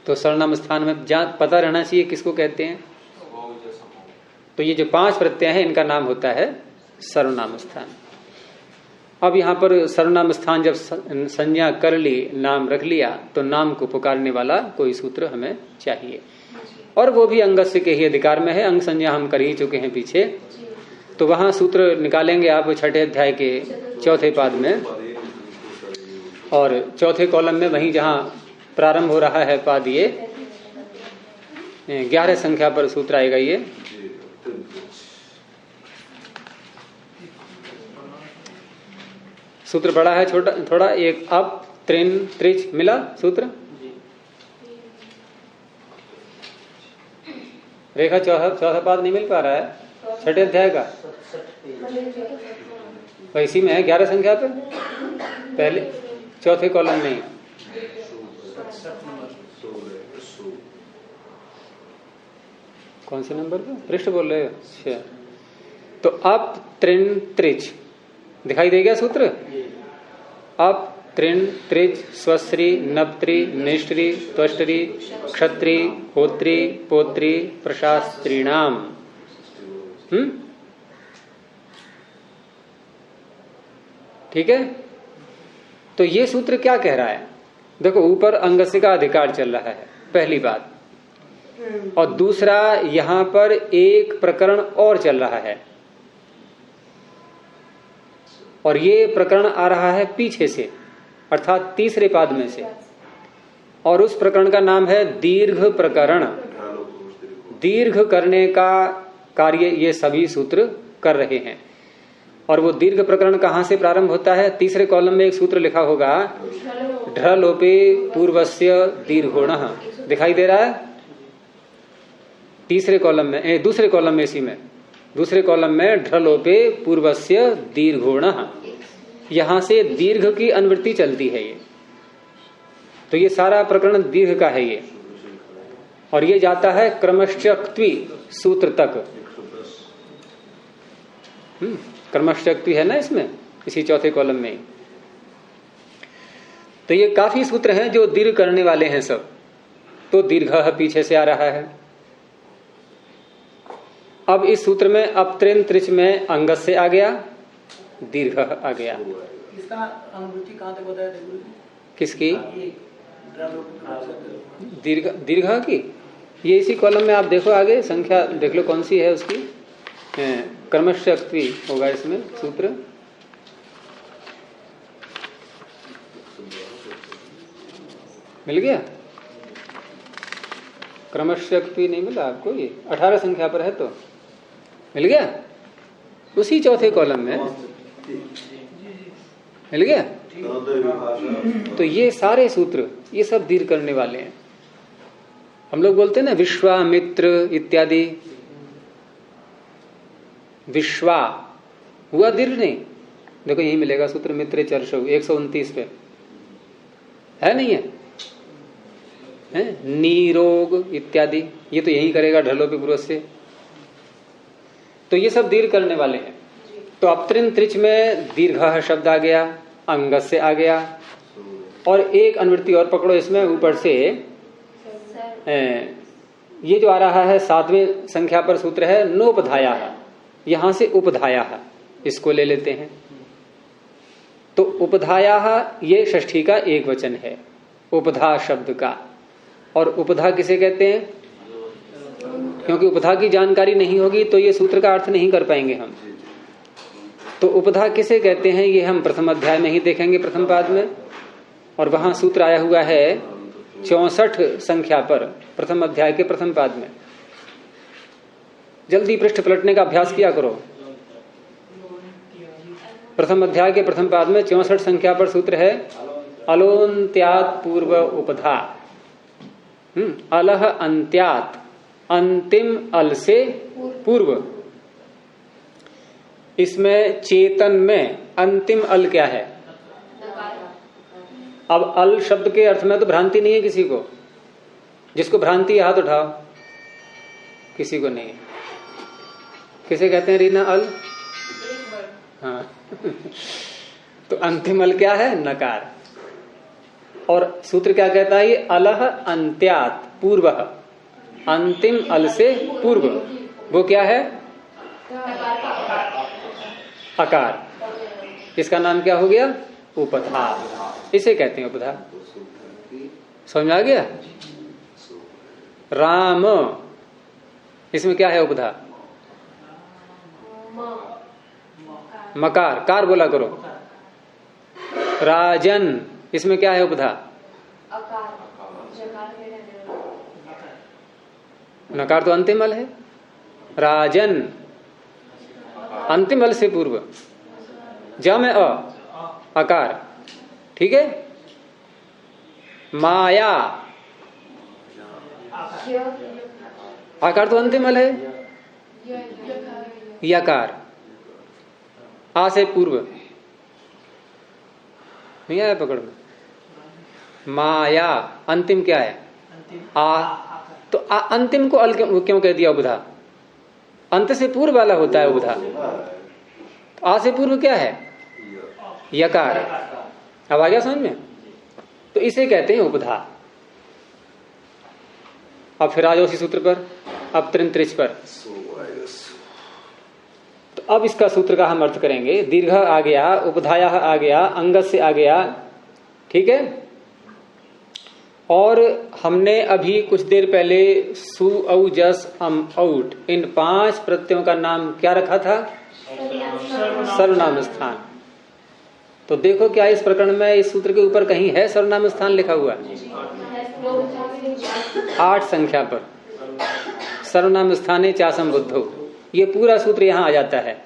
तो सर्वनाम स्थान में पता रहना चाहिए किसको कहते हैं। तो ये जो 5 प्रत्यय हैं, इनका नाम होता है सर्वनाम स्थान। अब यहां पर सर्वनाम स्थान जब संज्ञा कर ली, नाम रख लिया, तो नाम को पुकारने वाला कोई सूत्र हमें चाहिए, और वो भी अंगस्य के ही अधिकार में है। अंग संज्ञा हम कर ही चुके हैं पीछे, तो वहां सूत्र निकालेंगे आप 6ठे अध्याय के 4थे पाद में, और 4थे कॉलम में वहीं जहां प्रारंभ हो रहा है पाद, ये 11 संख्या पर सूत्र आएगा। ये सूत्र बड़ा है, छोटा थोड़ा, एक अप त्रिन त्रिच मिला सूत्र। रेखा चौथा पाद नहीं मिल पा रहा है 6ठे अध्याय का, तो इसी में है 11 संख्या पे, पहले चौथे कॉलम में। कौन से नंबर पे पृष्ठ बोल रहे हो? अच्छा, तो अप त्रिन त्रिच दिखाई देगा सूत्र। अप त्रिन त्रिच स्वश्री नप्त्री निष्ठी त्वष्टरी क्षत्री होत्री पोत्री प्रशास्त्रीणाम। ठीक है, तो ये सूत्र क्या कह रहा है? देखो, ऊपर अंगस्य का अधिकार चल रहा है, पहली बात, और दूसरा यहां पर एक प्रकरण और चल रहा है, और ये प्रकरण आ रहा है पीछे से, अर्थात तीसरे पाद में से, और उस प्रकरण का नाम है दीर्घ प्रकरण। दीर्घ करने का कार्य ये सभी सूत्र कर रहे हैं। और वो दीर्घ प्रकरण कहां से प्रारंभ होता है? तीसरे कॉलम में एक सूत्र लिखा होगा, ढलोपे पूर्वस्य दीर्घोणः, दिखाई दे रहा है तीसरे कॉलम में, दूसरे कॉलम में, इसी में दूसरे कॉलम में ढलोपे पूर्वस्य दीर्घोणः, यहां से दीर्घ की अनुवृत्ति चलती है ये। तो ये सारा प्रकरण दीर्घ का है ये, और ये जाता है क्रमश्चक्त्वी सूत्र तक। क्रमश्चक्त्वी है ना इसमें, इसी चौथे कॉलम में। तो ये काफी सूत्र हैं जो दीर्घ करने वाले हैं सब। तो दीर्घ पीछे से आ रहा है। अब इस सूत्र में अपत्रिन त्रिच में अंगस से आ गया, दीर्घ आ गया। इसका अनुवृत्ति कहां तक बताया था गुरु जी? किसकी? दीर्घ, दीर्घ की ये इसी कॉलम में आप देखो, आगे संख्या देख लो कौन सी है उसकी। क्रमश्चक्त्वी होगा इसमें सूत्र। मिल गया? क्रमश्चक्त्वी नहीं मिला आपको? ये 18 संख्या पर है, तो मिल गया उसी चौथे कॉलम में। मिल गया? तो ये सारे सूत्र ये सब दीर्घ करने वाले हैं। हम लोग बोलते हैं ना विश्वामित्र इत्यादि, विश्वा हुआ दीर्घ नहीं? देखो यही मिलेगा सूत्र, मित्र चर्षौ 129 पे है, नहीं है? नीरोग इत्यादि, ये तो यही करेगा ढलो पे पूर्व से। तो ये सब दीर्घ करने वाले हैं। तो अपत्रिन त्रिच में दीर्घ शब्द आ गया, अंगस से आ गया, और एक अनुवृत्ति और पकड़ो इसमें ऊपर से। ये जो आ रहा है 7वें संख्या पर सूत्र है नोपधाया, यहां से उपधाया, इसको ले लेते हैं। तो उपधाया ये षष्ठी का एक वचन है, उपधा शब्द का। और उपधा किसे कहते हैं? क्योंकि उपधा की जानकारी नहीं होगी तो ये सूत्र का अर्थ नहीं कर पाएंगे हम। तो उपधा किसे कहते हैं ये हम प्रथम अध्याय में ही देखेंगे, प्रथम पाद में। और वहां सूत्र आया हुआ है 64 संख्या पर, प्रथम अध्याय के प्रथम पाद में। जल्दी पृष्ठ पलटने का अभ्यास किया करो। प्रथम अध्याय के प्रथम पाद में 64 संख्या पर सूत्र है अलोन्त्यात पूर्व उपधा। अलह अंत्यात, अंतिम अल से पूर्व। इसमें चेतन में अंतिम अल क्या है? अब अल शब्द के अर्थ में तो भ्रांति नहीं है किसी को। जिसको भ्रांति है हाथ उठाओ। किसी को नहीं है। किसे कहते हैं रीना अल? हाँ तो अंतिम अल क्या है? नकार। और सूत्र क्या कहता है? ये अलह अंत्यात पूर्व, अंतिम अल से पूर्व वो क्या है? अकार। इसका नाम क्या हो गया? उपधा। इसे कहते हैं उपधा। समझ आ गया? राम, इसमें क्या है उपधा? मकार, कार बोला करो। राजन, इसमें क्या है उपधा? नकार तो अंतिम अल है। राजन अंतिम अल से पूर्व, ज में अकार। ठीक है। माया, आकार तो अंतिम अल है। यकार, आ से पूर्व, नहीं आया पकड़ में? माया अंतिम क्या है? आ। तो अंतिम को अल क्यों कह दिया उपधा? अंत से पूर्व वाला होता है उपधा। तो आ से पूर्व क्या है? यकार। अब आ गया समझ में? तो इसे कहते हैं उपधा। अब फिर आ जाओ उसी सूत्र पर, अब त्रिंत्रिच पर। तो अब इसका सूत्र का हम अर्थ करेंगे। दीर्घ आ गया, उपधाया आ गया, अंगस से आ गया, ठीक है। और हमने अभी कुछ देर पहले सु औ जस अम औट इन 5 प्रत्ययों का नाम क्या रखा था? सर्वनाम स्थान। तो देखो क्या इस प्रकरण में इस सूत्र के ऊपर कहीं है सर्वनाम स्थान लिखा हुआ? 8 संख्या पर सर्वनाम स्थाने चा संबुद्धौ, ये पूरा सूत्र यहां आ जाता है।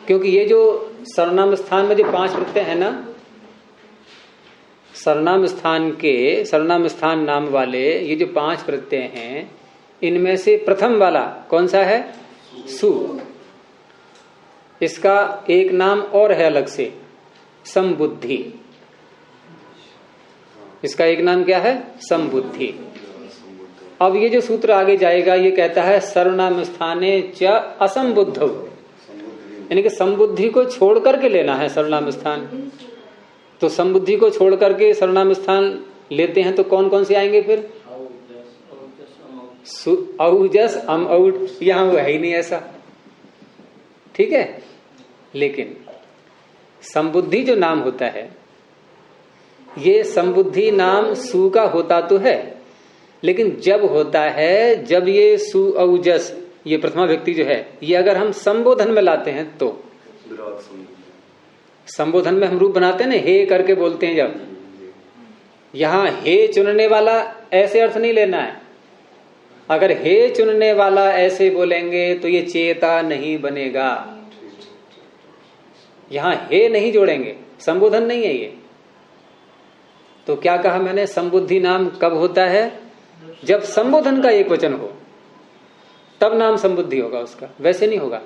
क्योंकि ये जो सर्वनाम स्थान में जो 5 प्रत्यय है ना, सर्वनाम स्थान नाम वाले ये जो 5 प्रत्यय हैं, इनमें से प्रथम वाला कौन सा है? सु। इसका एक नाम और है अलग से, संबुद्धि। इसका एक नाम क्या है? संबुद्धि। अब ये जो सूत्र आगे जाएगा ये कहता है सर्वनाम स्थाने च असंबुद्धौ, यानी कि संबुद्धि को छोड़ करके लेना है सर्वनाम स्थान। तो संबुद्धि को छोड़ करके सर्वनाम स्थान लेते हैं तो कौन कौन से आएंगे फिर? औजस अम औट, यहां वो है ही नहीं ऐसा, ठीक है। लेकिन संबुद्धि जो नाम होता है, ये संबुद्धि नाम सु का होता तो है, लेकिन जब होता है जब ये सु औजस, ये प्रथमा व्यक्ति जो है, ये अगर हम संबोधन में लाते हैं तो संबोधन में हम रूप बनाते हैं ना, हे करके बोलते हैं जब, यहां हे चुनने वाला ऐसे अर्थ नहीं लेना है। अगर हे चुनने वाला ऐसे बोलेंगे तो ये चेता नहीं बनेगा। यहां हे नहीं जोड़ेंगे, संबोधन नहीं है ये। तो क्या कहा मैंने? संबुद्धि नाम कब होता है? जब संबोधन का एक वचन हो, तब नाम संबुद्धि होगा उसका, वैसे नहीं होगा।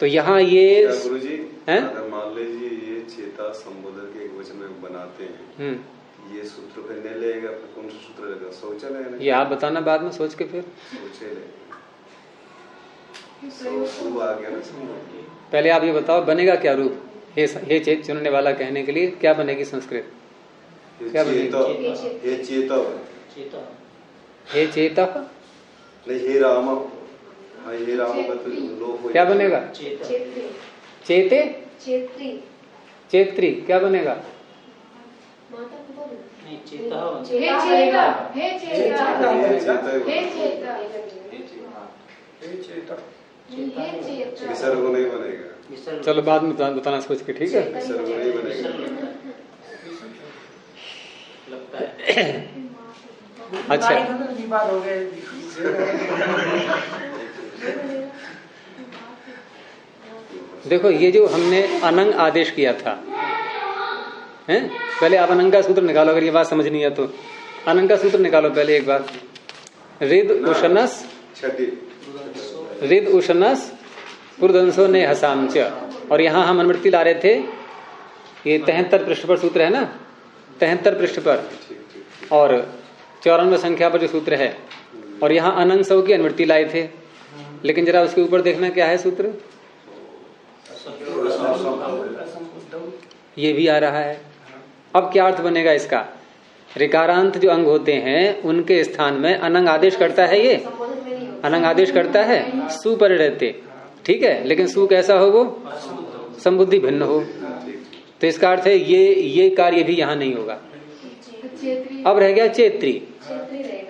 तो यहाँ ये गुरुजी, अगर मान लीजिए ये चेता संबोधन के एक वचन में बनाते हैं, ये सूत्र फिर नहीं लेगा, फिर कौन सा सूत्र लेगा? शौचालय है ना? ये आप बताना बाद में सोच के। फिर शौचालय आ गया ना संबोधन। पहले आप ये बताओ बनेगा क्या रूप? हे चेत चुनने वाला कहने के लिए क्या बनेगी संस्कृत? क्या बनेगी? हे चेता, हे चेता नहीं हे राम, हे राम का तो लोग क्या बनेगा? चेते चेत्री क्या बनेगा? विसर्ग नहीं बनेगा। चलो बाद में बताना सोच के, ठीक है। विसर्ग नहीं बनेगा। अच्छा, देखो ये जो हमने अनंग आदेश किया था, हैं? पहले आप अनंग का सूत्र निकालो, अगर ये बात समझ नहीं है तो अनंग का सूत्र निकालो पहले एक बार। रिद उशनस पुरदंसो ने हसामच, और यहां हम अनुवृत्ति ला रहे थे, ये 73 पृष्ठ पर सूत्र है ना, 73 पृष्ठ पर और 94 संख्या पर जो सूत्र है, और यहाँ अनंग सौ की अनुवृत्ति लाए थे। लेकिन जरा उसके ऊपर देखना क्या है सूत्र, ये भी आ रहा है। अब क्या अर्थ बनेगा इसका? ऋकारांत जो अंग होते हैं उनके स्थान में अनंग आदेश करता है, ये अनंग आदेश करता है सु पर रहते, ठीक है। लेकिन सु कैसा हो? वो संबुद्धि भिन्न हो। तो इसका अर्थ है ये कार्य भी यहाँ नहीं होगा। अब रह गया चेत्री।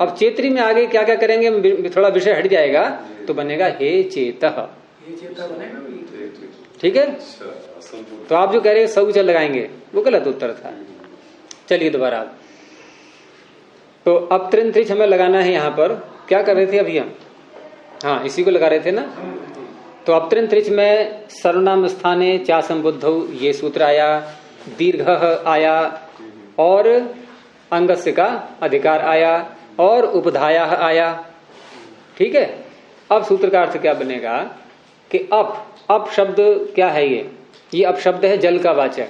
अब चेत्री में आगे क्या क्या करेंगे, थोड़ा विषय हट जाएगा, तो बनेगा हे चेतः, ठीक है। तो आप जो कह रहे हैं शौच लगाएंगे वो गलत उत्तर था। चलिए दोबारा आप, तो अब त्रिंत्रिच हमें लगाना है। यहाँ पर क्या कर रहे थे अभी हम? हाँ, इसी को लगा रहे थे ना। तो अब त्रिंत्रिच में सर्वनाम स्थाने चा संबुद्धौ ये सूत्र आया, दीर्घ आया, और अंगस्य का अधिकार आया, और उपधाया आया, ठीक है। अब सूत्र का अर्थ क्या बनेगा कि अप शब्द क्या है? ये अप शब्द है जल का वाचक,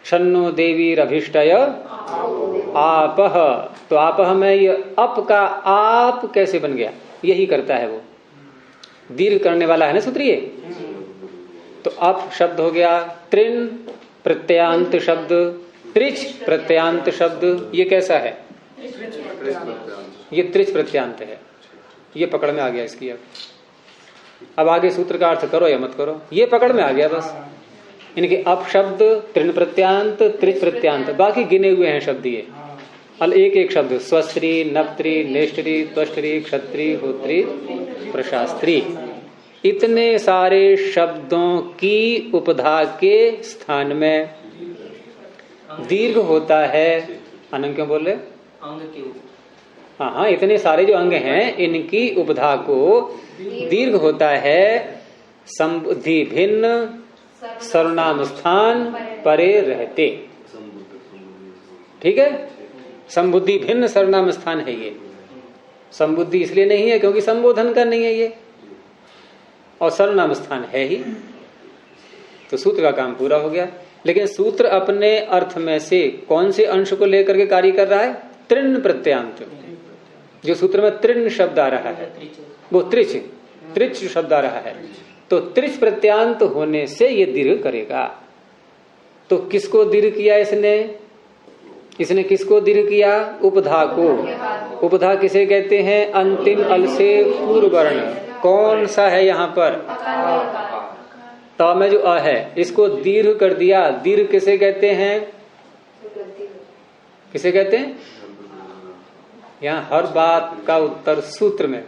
शन्नो देवी रभिष्टय आपह। तो आपह में ये अप का आप कैसे बन गया? यही करता है वो, दीर्घ करने वाला है ना सूत्र ये। तो अप शब्द हो गया त्रिन प्रत्यांत शब्द, त्रिच प्रत्यांत शब्द। ये कैसा है? ये त्रिच प्रत्यांत है। ये पकड़ में आ गया इसकी। अब आगे सूत्र का अर्थ करो या मत करो, ये पकड़ में आ गया बस। इनके अप शब्द, तृण प्रत्यांत, त्रिच प्रत्यांत, बाकी गिने हुए हैं शब्द ये। अल एक एक शब्द, स्वस्त्री, नप्त्री, नेष्टरी, त्वष्टरी, क्षत्री, होत्री, प्रशास्त्री, इतने सारे शब्दों की उपधा के स्थान में दीर्घ होता है। अनंग क्यों बोल रहे? अंग के हाँ, इतने सारे जो अंग हैं इनकी उपधा को दीर्घ होता है संबुद्धि भिन्न सर्वनाम स्थान परे रहते। ठीक है, संबुद्धि भिन्न सर्वनाम स्थान है ये। संबुद्धि इसलिए नहीं है क्योंकि संबोधन का नहीं है ये, और सर्वनाम स्थान है ही। तो सूत्र का काम पूरा हो गया। लेकिन सूत्र अपने अर्थ में से कौन से अंश को लेकर के कार्य कर रहा है? तृण प्रत्यांत। जो सूत्र में तृण शब्द आ रहा है वो त्रिच, त्रिच शब्द आ रहा है। तो त्रिच प्रत्यांत होने से ये दीर्घ करेगा। तो किसको दीर्घ किया इसने? इसने किसको दीर्घ किया? उपधा को। उपधा किसे कहते हैं? अंतिम अल से पूर्व वर्ण कौन सा है यहाँ पर? त में जो अ है इसको दीर्घ कर दिया। दीर्घ किसे कहते हैं? किसे कहते हैं? यहाँ हर बात का उत्तर सूत्र में।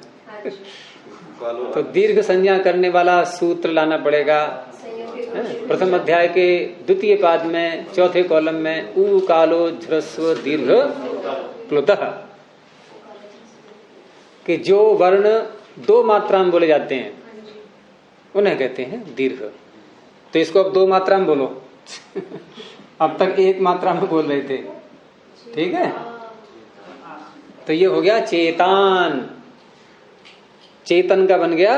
तो दीर्घ संज्ञा करने वाला सूत्र लाना पड़ेगा। प्रथम अध्याय के द्वितीय पाद में चौथे कॉलम में उ कालो झ्रस्व दीर्घ प्लुतः, कि जो वर्ण दो मात्रा में बोले जाते हैं उन्हें कहते हैं दीर्घ। तो इसको अब दो मात्रा में बोलो। अब तक एक मात्रा में बोल रहे थे। ठीक है, तो ये हो गया चेतान। चेतन का बन गया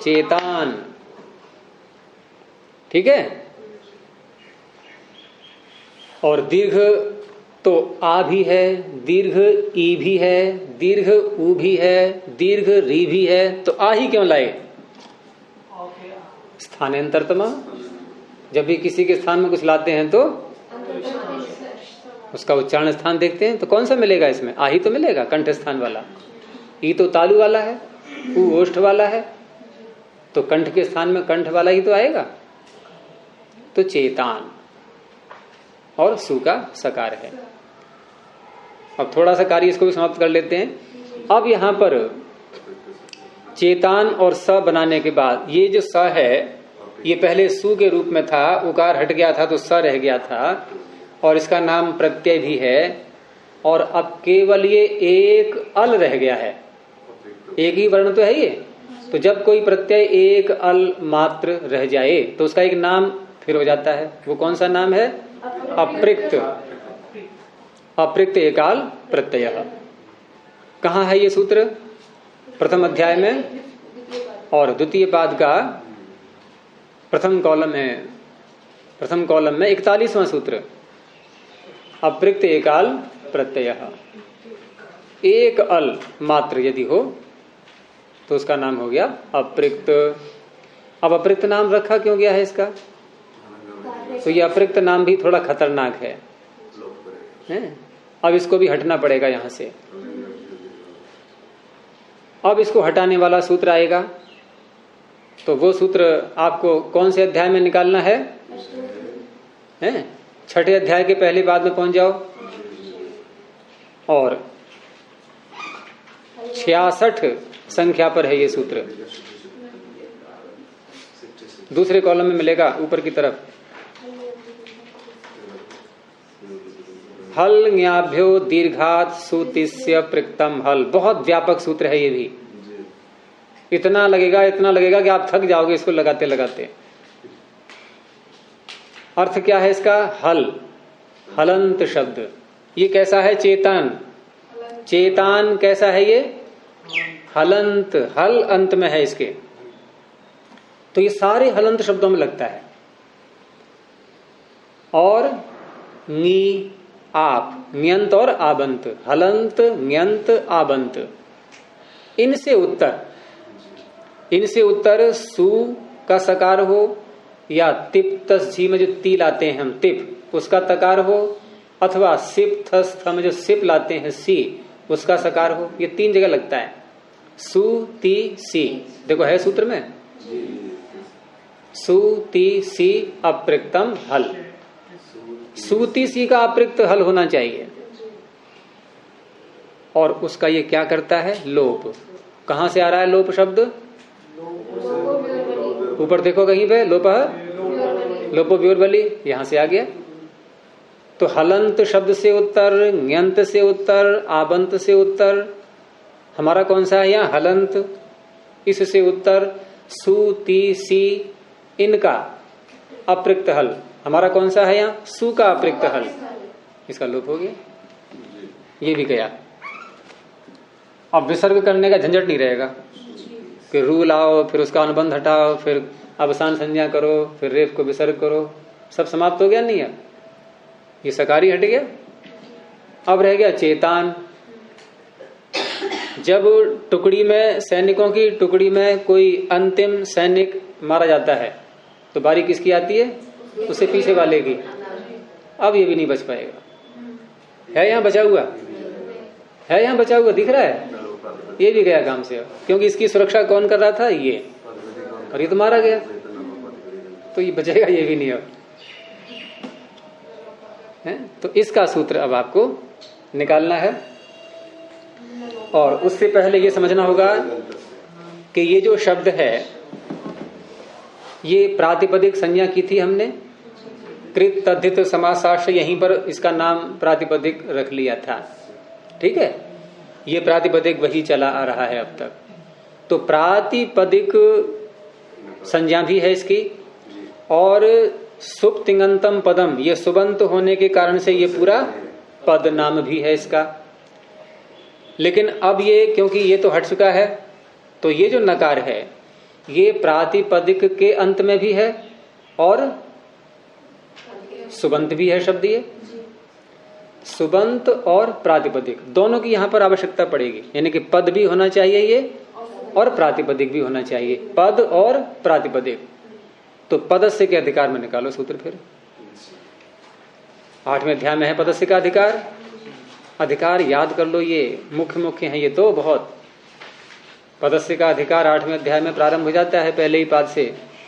चेतान। ठीक है, और दीर्घ तो आ भी है, दीर्घ ई भी है, दीर्घ उ भी है, दीर्घ री भी है। तो आ ही क्यों लाए? स्थानांतरतमा। जब भी किसी के स्थान में कुछ लाते हैं तो उसका उच्चारण स्थान देखते हैं। तो कौन सा मिलेगा इसमें? आ ही तो मिलेगा, कंठ स्थान वाला। ई तो तालु वाला है, उ ओष्ठ वाला है, तो कंठ के स्थान में कंठ वाला ही तो आएगा। तो चेतान, और सु का सकार है। अब थोड़ा सा कार्य इसको भी समाप्त कर लेते हैं। अब यहां पर चेतान और स बनाने के बाद ये जो स है ये पहले सु के रूप में था, उकार हट गया था तो स रह गया था, और इसका नाम प्रत्यय भी है। और अब केवल ये एक अल रह गया है। एक ही वर्ण तो है ये। तो जब कोई प्रत्यय एक अल मात्र रह जाए तो उसका एक नाम फिर हो जाता है। वो कौन सा नाम है? अपृक्त। अपृक्त एकाल प्रत्यय। कहाँ है ये सूत्र? प्रथम अध्याय में और द्वितीय पाद का प्रथम कॉलम है। प्रथम कॉलम में 41वां सूत्र, अपृक्त एकाल प्रत्यय। एक अल मात्र यदि हो तो उसका नाम हो गया अपृक्त। अब अपृक्त नाम रखा क्यों गया है इसका? तो ये अपृक्त नाम भी थोड़ा खतरनाक है। अब इसको भी हटना पड़ेगा यहां से। अब इसको हटाने वाला सूत्र आएगा। तो वो सूत्र आपको कौन से अध्याय में निकालना है? छठे अध्याय के पहले बाद में पहुंच जाओ और 66 संख्या पर है ये सूत्र। दूसरे कॉलम में मिलेगा ऊपर की तरफ। हल न्याभ्यो दीर्घात सुतिस्य पृक्तम हल। बहुत व्यापक सूत्र है ये भी। इतना लगेगा कि आप थक जाओगे इसको लगाते लगाते। अर्थ क्या है इसका? हल, हलंत शब्द। ये कैसा है? चेतन। चेतान कैसा है ये? हलंत। हल अंत में है इसके। तो ये सारे हलंत शब्दों में लगता है। और नी, आप, न्यंत और आबंत, हलंत, न्यंत, आबंत, इनसे उत्तर सु का सकार हो या तिप तस झी में जो ती लाते हैं हम तिप उसका तकार हो, अथवा सिप थस थ में जो सिप लाते हैं सी उसका सकार हो। ये 3 जगह लगता है, सु ती सी। देखो है सूत्र में, सु ती सी अप्रिक्तम हल, सूती सी का अप्रिक्त हल होना चाहिए। और उसका ये क्या करता है, लोप। कहां से आ रहा है लोप शब्द, ऊपर देखो कहीं पे, लोप लोपो व्योर्बली, यहां से आ गया। तो हलंत शब्द से उत्तर, न्यंत से उत्तर, आबंत से उत्तर, हमारा कौन सा है यहाँ, हलंत। इससे उत्तर सु ती सी, इनका अप्रिक्त हल हमारा कौन सा है यहाँ, सु का अप्रिक्त हल, इसका लोप हो गया, ये भी गया। अब विसर्ग करने का झंझट नहीं रहेगा कि रू लाओ, फिर उसका अनुबंध हटाओ, फिर अवसान संज्ञा करो, फिर रेफ को विसर्ग करो, सब समाप्त हो गया। नहीं है, ये सकारी हट गया। अब रह गया चेतान। जब टुकड़ी में, सैनिकों की टुकड़ी में कोई अंतिम सैनिक मारा जाता है तो बारी किसकी आती है, उससे पीछे वाले की। अब ये भी नहीं बच पाएगा, है यहाँ बचा हुआ, है यहाँ बचा हुआ, दिख रहा है, ये भी गया काम से। क्योंकि इसकी सुरक्षा कौन कर रहा था, ये, और ये तो मारा गया, तो ये बचेगा, ये भी नहीं अब है। तो इसका सूत्र अब आपको निकालना है। और उससे पहले ये समझना होगा कि ये जो शब्द है ये प्रातिपदिक संज्ञा की थी हमने, कृत तद्धित समासाश्रय, यहीं पर इसका नाम प्रातिपदिक रख लिया था। ठीक है, ये प्रातिपदिक वही चला आ रहा है अब तक। तो प्रातिपदिक संज्ञा भी है इसकी, और सुप तिंगंतम पदम, ये सुबंत होने के कारण से ये पूरा पद नाम भी है इसका। लेकिन अब ये, क्योंकि ये तो हट चुका है, तो ये जो नकार है ये प्रातिपदिक के अंत में भी है और सुबंत भी है शब्द। ये सुबंत और प्रातिपदिक दोनों की यहां पर आवश्यकता पड़ेगी, यानी कि पद भी होना चाहिए ये और प्रातिपदिक भी होना चाहिए, पद और प्रातिपदिक। तो पदस्य के अधिकार में निकालो सूत्र फिर। 8वें अध्याय में है पदस्य का अधिकार। अधिकार याद कर लो, ये मुख्य हैं ये तो बहुत। पदस्य का अधिकार 8वें अध्याय में प्रारंभ हो जाता है पहले ही पाद से,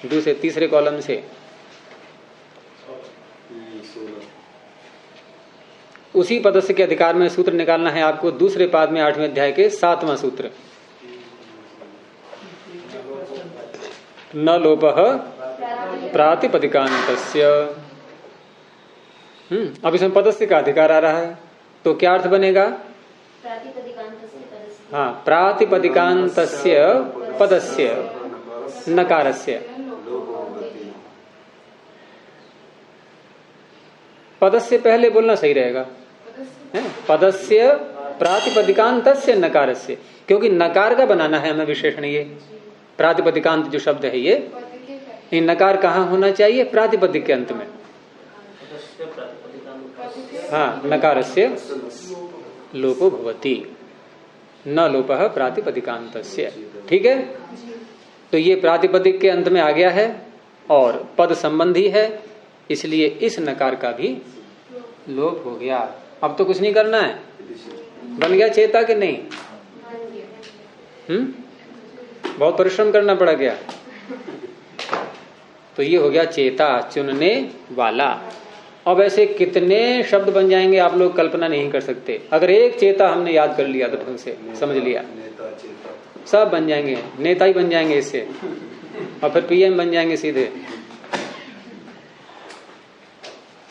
दूसरे तीसरे कॉलम से। उसी पदस्य के अधिकार में सूत्र निकालना है आपको दूसरे पाद में 8वें अध्याय के 7वां सूत्र, न लोपः प्रातिपदिकान्तस्य। अब इसमें पदस्य का अधिकार आ रहा है, तो क्या अर्थ बनेगा, हाँ, प्रातिपदिकान्तस्य पदस्य नकारस्य। पदस्य पहले बोलना सही रहेगा, पदस्य प्रातिपदिकान्तस्य नकारस्य, क्योंकि नकार का बनाना है हमें विशेषण। ये प्रातिपदिकांत जो शब्द है ये नकार कहाँ होना चाहिए, प्रातिपदिक के अंत में। हाँ, नकारस्य लोपो भवति, न लोपः प्रातिपदिकान्तस्य। ठीक है, तो ये प्रातिपदिक के अंत में आ गया है और पद संबंधी है, इसलिए इस नकार का भी लोप हो गया। अब तो कुछ नहीं करना है, बन गया चेता कि नहीं। बहुत परिश्रम करना पड़ा गया। तो ये हो गया चेता, चुनने वाला। अब ऐसे कितने शब्द बन जाएंगे आप लोग कल्पना नहीं कर सकते। अगर एक चेता हमने याद कर लिया तो ढंग से समझ लिया, सब बन जाएंगे, नेता ही बन जाएंगे इससे, और फिर पीएम बन जाएंगे सीधे।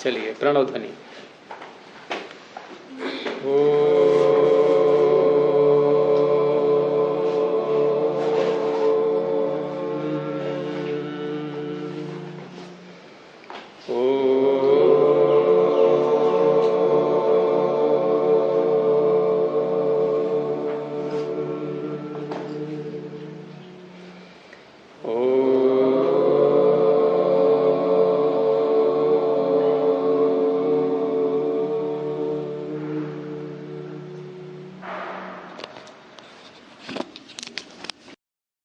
चलिए, प्रणव ध्वनि।